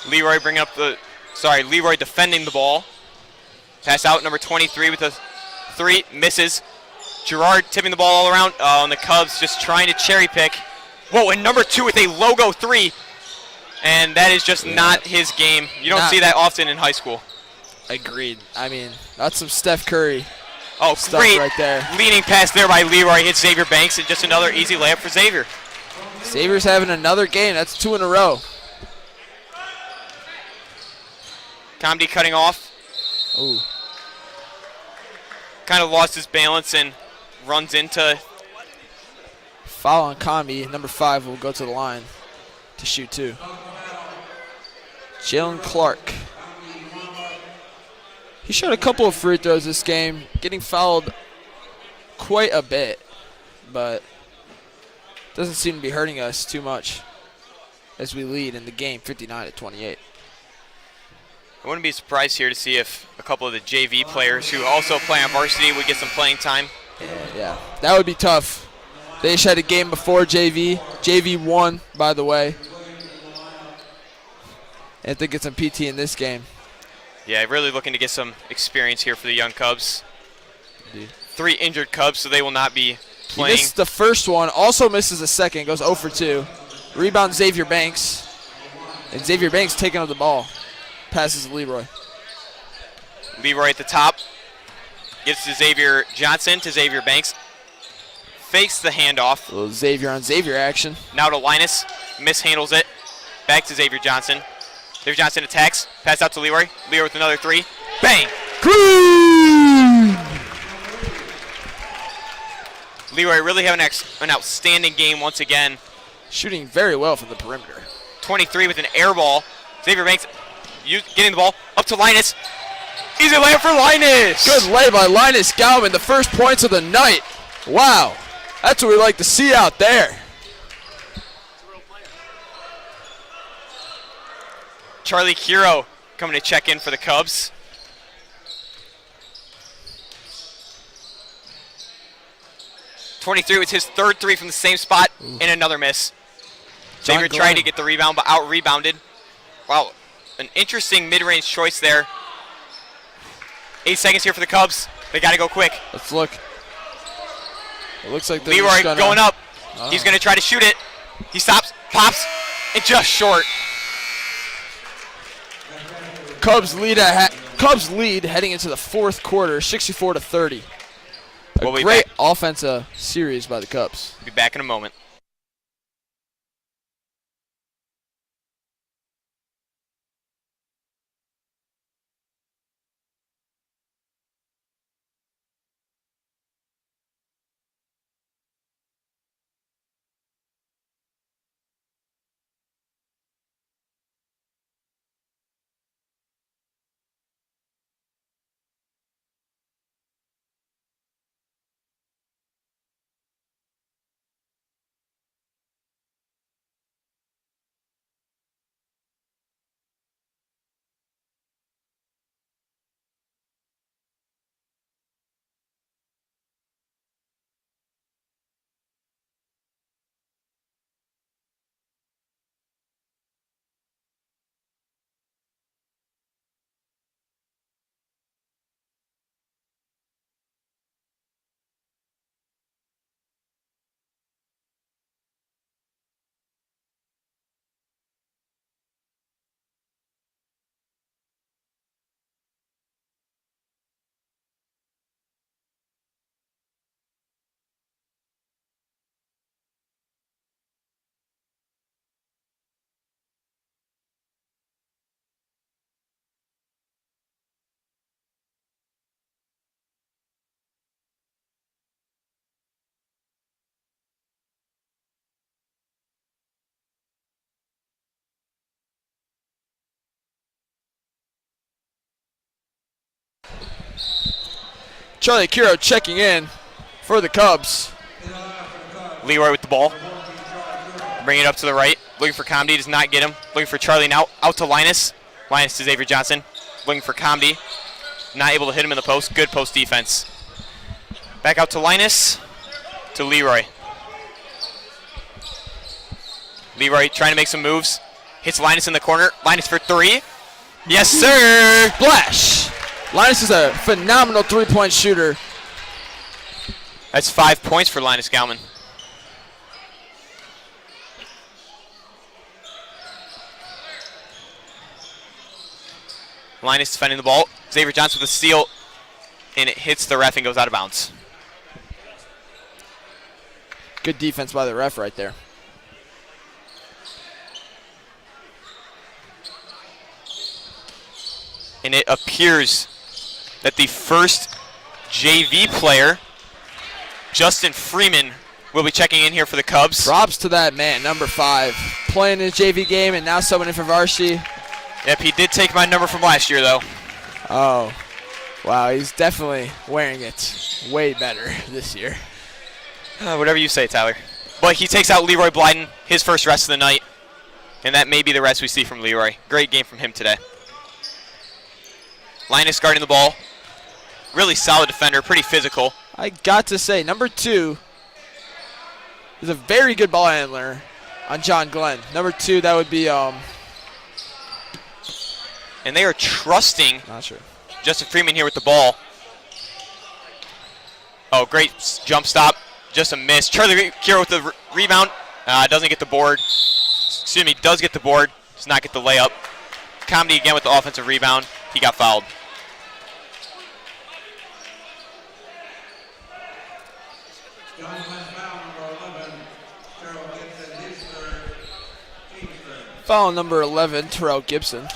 Leroy Leroy defending the ball. Pass out, number 23 with a 3, misses. Gerard tipping the ball all around. Oh, and the Cubs just trying to cherry pick. Whoa, and number 2 with a logo 3. And that is just not his game. You don't see that often in high school. Agreed. I mean, that's some Steph Curry. Oh, great right there. Leading pass there by Leroy. Hits Xavier Banks, and just another easy layup for Xavier. Xavier's having another game. That's 2 in a row. Comedy cutting off. Ooh. Kind of lost his balance and runs into. Foul on Comedy. Number 5 will go to the line to shoot 2. Jalen Clark. He shot a couple of free throws this game, getting fouled quite a bit, but doesn't seem to be hurting us too much as we lead in the game 59-28. I wouldn't be surprised here to see if a couple of the JV players who also play on varsity would get some playing time. Yeah, that would be tough. They just had a game before JV. JV won, by the way. And they get some PT in this game. Yeah, really looking to get some experience here for the young Cubs. Indeed. 3 injured Cubs, so they will not be He playing. missed the first one, also misses the second, goes 0 for 2. Rebound Xavier Banks. And Xavier Banks taking up the ball. Passes to Leroy. Leroy at the top. Gets to Xavier Johnson, to Xavier Banks. Fakes the handoff. A little Xavier on Xavier action. Now to Linus. Mishandles it. Back to Xavier Johnson. Xavier Johnson attacks. Pass out to Leroy. Leroy with another 3. Bang! Green! Leroy really having an outstanding game once again. Shooting very well from the perimeter. 23 with an air ball. Xavier Banks getting the ball up to Linus. Easy layup for Linus. Good lay by Linus Galvin, the first points of the night. Wow, that's what we like to see out there. Charlie Kiro coming to check in for the Cubs. .23 was his third 3 from the same spot. Ooh. And another miss. Xavier tried to get the rebound, but out-rebounded. Wow, an interesting mid-range choice there. 8 seconds here for the Cubs. They got to go quick. Let's look. It looks like Leroy going up. Oh. He's going to try to shoot it. He stops, pops, and just short. Cubs lead heading into the fourth quarter, 64-30. We'll be Great back. offensive series by the Cubs. Be back in a moment. Charlie Curo checking in for the Cubs. Leroy with the ball. Bring it up to the right. Looking for Comedy. Does not get him. Looking for Charlie now. Out to Linus. Linus to Xavier Johnson. Looking for Comedy. Not able to hit him in the post. Good post defense. Back out to Linus. To Leroy. Leroy trying to make some moves. Hits Linus in the corner. Linus for three. Yes, sir. Splash! Linus is a phenomenal three-point shooter. That's 5 points for Linus Galman. Linus defending the ball. Xavier Johnson with a steal, and it hits the ref and goes out of bounds. Good defense by the ref right there. And it appears that the first JV player, Justin Freeman, will be checking in here for the Cubs. Props to that man, number 5. Playing his JV game and now subbing in for Varsity. Yep, he did take my number from last year, though. Oh, wow, he's definitely wearing it way better this year. Whatever you say, Tyler. But he takes out Leroy Blyden, his first rest of the night. And that may be the rest we see from Leroy. Great game from him today. Linus guarding the ball. Really solid defender, pretty physical. I got to say, number 2 is a very good ball handler on John Glenn. Number 2, that would be, And they are trusting not sure. Justin Freeman here with the ball. Oh, great jump stop. Just a miss. Charlie Curo with the rebound. Doesn't get the board. Excuse me, does get the board. Does not get the layup. Comedy again with the offensive rebound. He got fouled. Foul number 11, Terrell Gibson.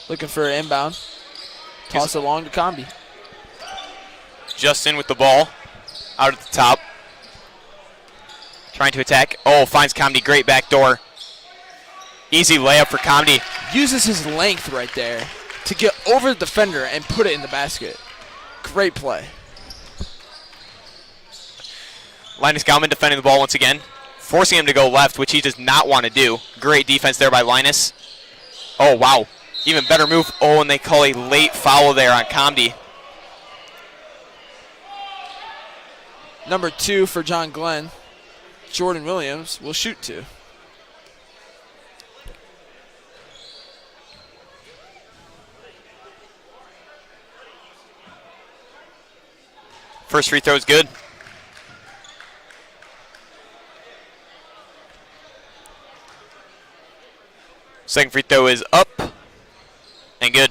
Looking for an inbound. Toss it along to Combi. Justin with the ball. Out at the top. Trying to attack. Oh, finds Comedy. Great back door. Easy layup for Comedy. Uses his length right there to get over the defender and put it in the basket. Great play. Linus Galman defending the ball once again. Forcing him to go left, which he does not want to do. Great defense there by Linus. Oh, wow. Even better move. Oh, and they call a late foul there on Comedy. Number 2 for John Glenn. Jordan Williams will shoot 2. First free throw is good. Second free throw is up and good.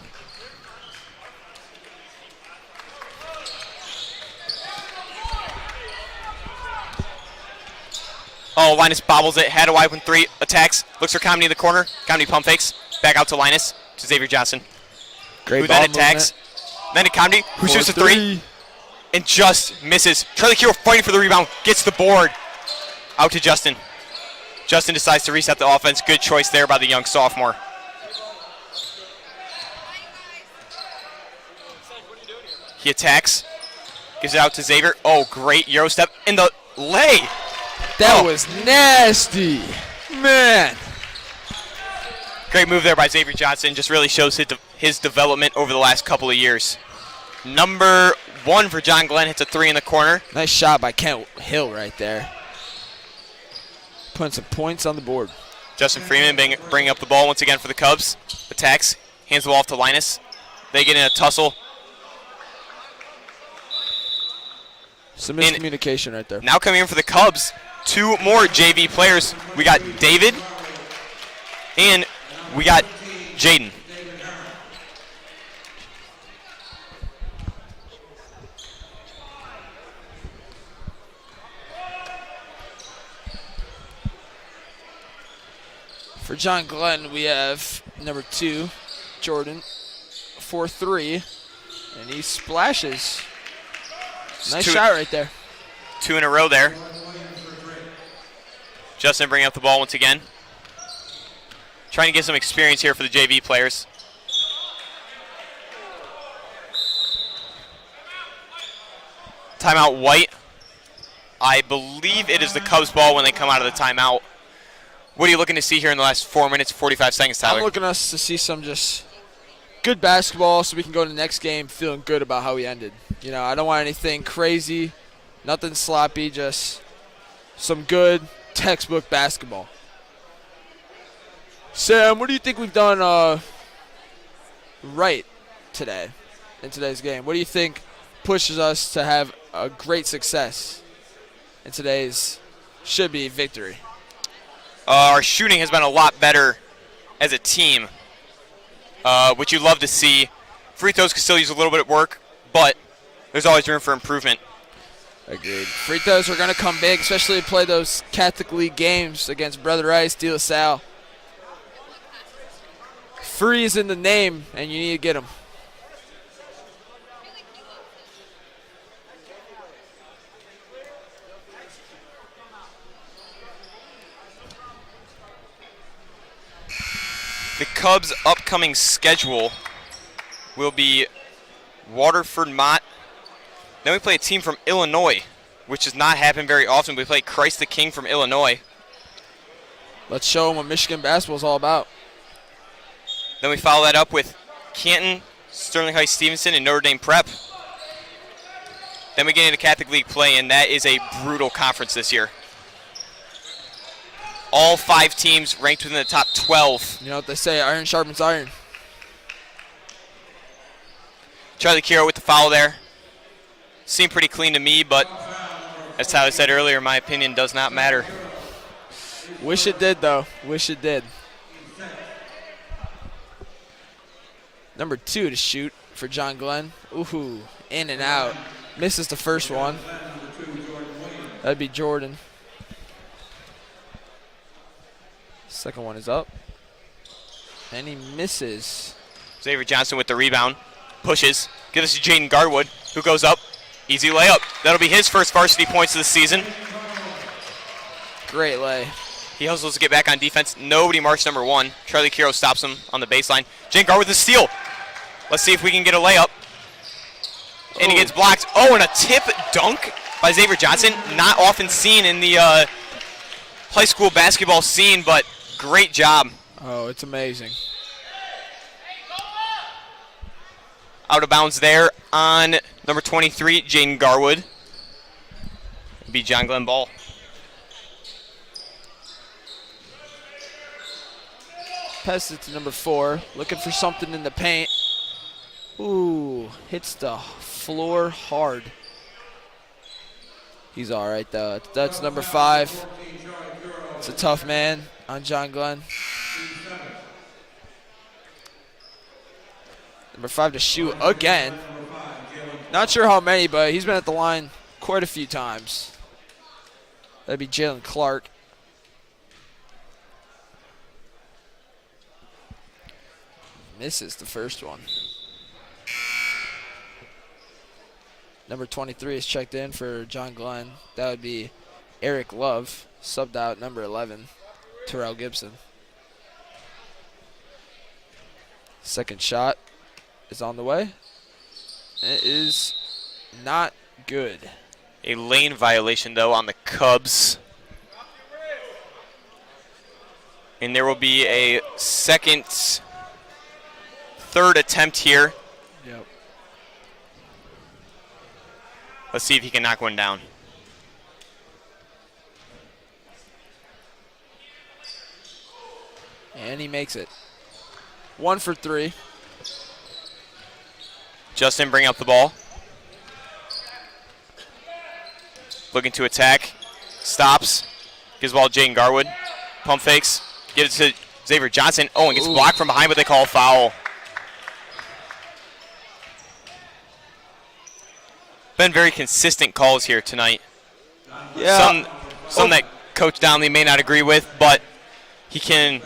Oh, Linus bobbles it. Had a wide open three. Attacks. Looks for Comedy in the corner. Comedy pump fakes. Back out to Linus. To Xavier Johnson. Great Who ball then attacks. movement. Then to Comedy, who shoots a three. And just misses. Charlie Kiro fighting for the rebound. Gets the board. Out to Justin. Justin decides to reset the offense. Good choice there by the young sophomore. He attacks. Gives it out to Xavier. Oh, great Euro step in the lay. That was nasty. Man. Great move there by Xavier Johnson. Just really shows his development over the last couple of years. Number 1 for John Glenn hits a three in the corner. Nice shot by Kent Hill right there. Putting some points on the board. Justin Freeman bringing up the ball once again for the Cubs. Attacks. Hands the ball off to Linus. They get in a tussle. Some miscommunication right there. Now coming in for the Cubs, 2 more JV players. We got David and we got Jaden. For John Glenn, we have number 2, Jordan, 4-3, and he splashes. Nice shot right there. 2 in a row there. Justin bringing up the ball once again. Trying to get some experience here for the JV players. Timeout White. I believe it is the Cubs ball when they come out of the timeout. What are you looking to see here in the last 4 minutes, 45 seconds, Tyler? I'm looking us to see some just good basketball so we can go to the next game feeling good about how we ended. You know, I don't want anything crazy, nothing sloppy, just some good textbook basketball. Sam, what do you think we've done right today in today's game? What do you think pushes us to have a great success in today's should-be victory? Our shooting has been a lot better as a team, which you love to see. Free throws can still use a little bit of work, but there's always room for improvement. Agreed. Free throws are going to come big, especially to play those Catholic League games against Brother Rice, De La Salle. Free is in the name, and you need to get them. The Cubs' upcoming schedule will be Waterford Mott. Then we play a team from Illinois, which does not happen very often. We play Christ the King from Illinois. Let's show them what Michigan basketball is all about. Then we follow that up with Canton, Sterling Heights Stevenson, and Notre Dame Prep. Then we get into Catholic League play, and that is a brutal conference this year. All 5 teams ranked within the top 12. You know what they say, iron sharpens iron. Charlie Kiro with the foul there. Seemed pretty clean to me, but as Tyler said earlier, my opinion does not matter. Wish it did, though. Wish it did. Number 2 to shoot for John Glenn. Ooh, in and out. Misses the first one. That'd be Jordan. Second one is up. And he misses. Xavier Johnson with the rebound. Pushes. Gives it to Jaden Garwood, who goes up. Easy layup. That'll be his first varsity points of the season. Great lay. He hustles to get back on defense. Nobody marks number 1. Charlie Kiro stops him on the baseline. Jaden Garwood with a steal. Let's see if we can get a layup. And he gets blocked. Oh, and a tip dunk by Xavier Johnson. Not often seen in the high school basketball scene, but great job. Oh, it's amazing. Out of bounds there on number 23, Jaden Garwood. It'll be John Glenn ball. Pass it to number 4. Looking for something in the paint. Ooh, hits the floor hard. He's all right, though. That's number 5. It's a tough man on John Glenn. Number 5 to shoot again. Not sure how many, but he's been at the line quite a few times. That'd be Jalen Clark. Misses the first one. Number 23 is checked in for John Glenn. That would be Eric Love, subbed out number 11, Terrell Gibson. Second shot is on the way. It is not good. A lane violation, though, on the Cubs. And there will be a third attempt here. Yep. Let's see if he can knock one down. And he makes it. 1 for 3. Justin bring up the ball. Looking to attack. Stops. Gives the ball to Jaden Garwood. Pump fakes. Gives it to Xavier Johnson. Oh, and gets blocked from behind, but they call a foul. Been very consistent calls here tonight. Yeah. Some that Coach Donnelly may not agree with, but he can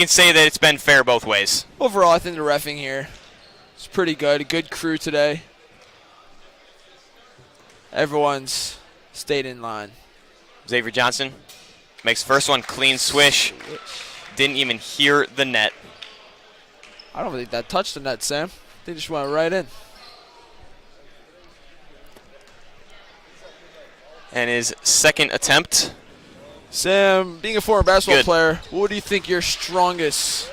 say that it's been fair both ways. Overall, I think the reffing here is pretty good. A good crew today. Everyone's stayed in line. Xavier Johnson makes the first one, clean swish. Didn't even hear the net. I don't think that touched the net, Sam. They just went right in. And his second attempt. Sam, being a former basketball player, what do you think your strongest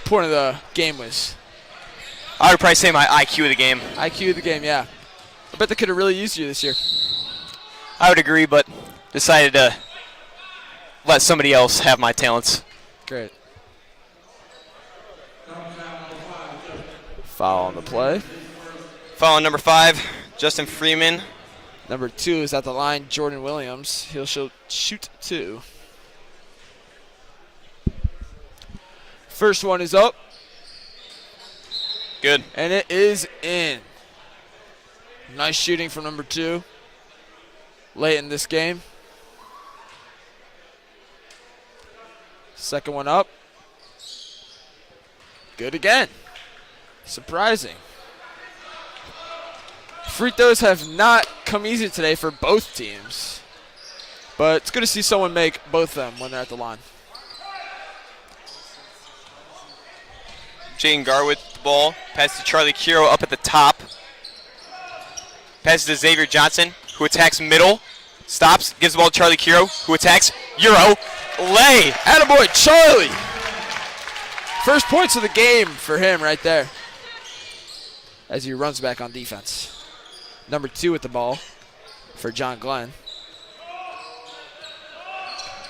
point of the game was? I would probably say my IQ of the game. IQ of the game, yeah. I bet they could have really used you this year. I would agree, but decided to let somebody else have my talents. Great. Foul on the play. Foul on number 5, Justin Freeman. Number 2 is at the line, Jordan Williams. He'll shoot 2. First one is up. Good. And it is in. Nice shooting from number 2 late in this game. Second one up. Good again. Surprising. Free throws have not come easy today for both teams. But it's good to see someone make both of them when they're at the line. Jaden Garwood with the ball. Pass to Charlie Kiro up at the top. Passes to Xavier Johnson, who attacks middle. Stops, gives the ball to Charlie Kiro, who attacks Euro. Lay. Attaboy, Charlie. First points of the game for him right there as he runs back on defense. Number 2 with the ball for John Glenn.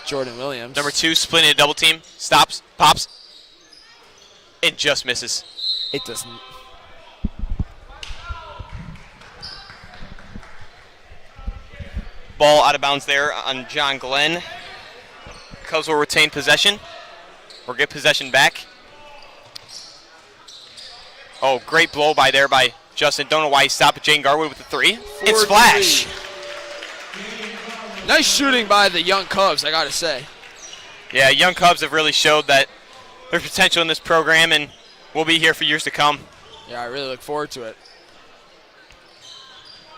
Jordan Williams. Number 2 splitting a double team. Stops, pops, and just misses. It doesn't. Ball out of bounds there on John Glenn. Cubs will retain possession or get possession back. Oh, great blow by there by Justin. Don't know why he stopped Jaden Garwood with the 3. It's splash. Nice shooting by the young Cubs, I gotta say. Yeah, young Cubs have really showed that there's potential in this program and will be here for years to come. Yeah, I really look forward to it.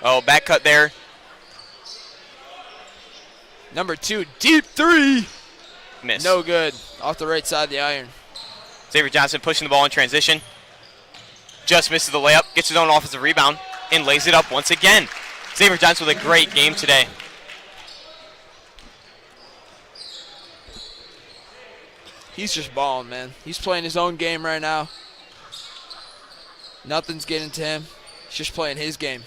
Oh, back cut there. Number 2, deep 3. Miss. No good. Off the right side of the iron. Xavier Johnson pushing the ball in transition. Just misses the layup, gets his own offensive rebound, and lays it up once again. Xavier Johnson with a great game today. He's just balling, man. He's playing his own game right now. Nothing's getting to him. He's just playing his game.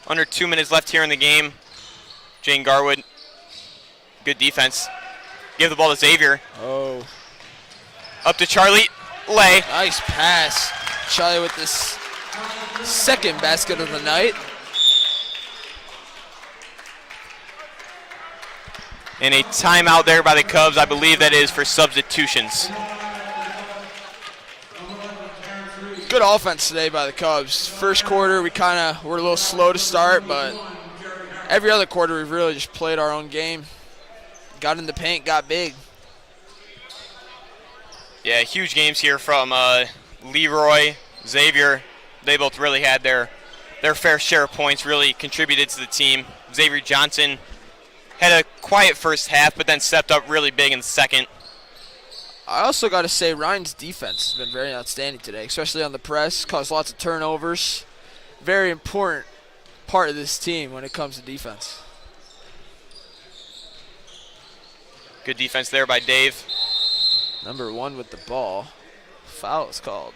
Under 2 minutes left here in the game. Jaden Garwood, good defense. Give the ball to Xavier. Oh. Up to Charlie. Lay. Nice pass. Charlie with this second basket of the night. And a timeout there by the Cubs. I believe that is for substitutions. Good offense today by the Cubs. First quarter, we kind of were a little slow to start, but every other quarter, we've really just played our own game. Got in the paint, got big. Yeah, huge games here from Leroy, Xavier. They both really had their fair share of points, really contributed to the team. Xavier Johnson had a quiet first half, but then stepped up really big in the second. I also got to say Ryan's defense has been very outstanding today, especially on the press. Caused lots of turnovers. Very important part of this team when it comes to defense. Good defense there by Dave. Number 1 with the ball. Foul is called.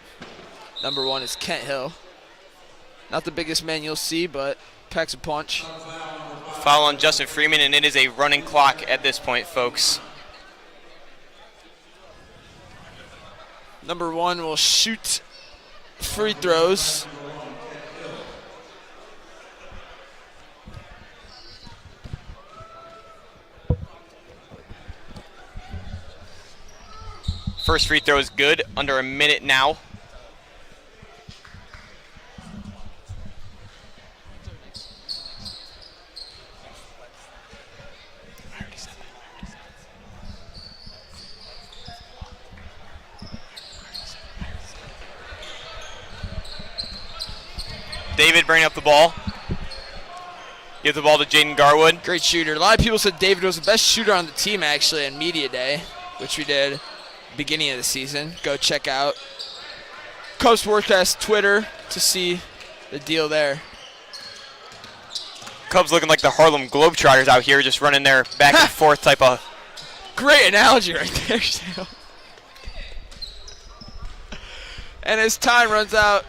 Number 1 is Kent Hill. Not the biggest man you'll see, but packs a punch. Foul on Justin Freeman, and it is a running clock at this point, folks. Number 1 will shoot free throws. First free throw is good, under a minute now. David bringing up the ball. Give the ball to Jaden Garwood. Great shooter. A lot of people said David was the best shooter on the team, actually, on Media Day, which we did beginning of the season. Go check out Cubs Sportscast Twitter to see the deal there. Cubs looking like the Harlem Globetrotters out here, just running their back and forth type of. Great analogy right there, Sam. And as time runs out,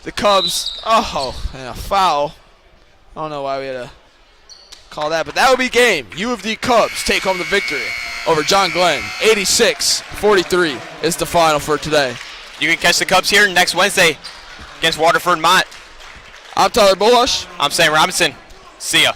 the Cubs, and a foul. I don't know why we had to call that, but that would be game. U of D Cubs take home the victory over John Glenn. 86-43 is the final for today. You can catch the Cubs here next Wednesday against Waterford Mott. I'm Tyler Bolash. I'm Sam Robinson. See ya.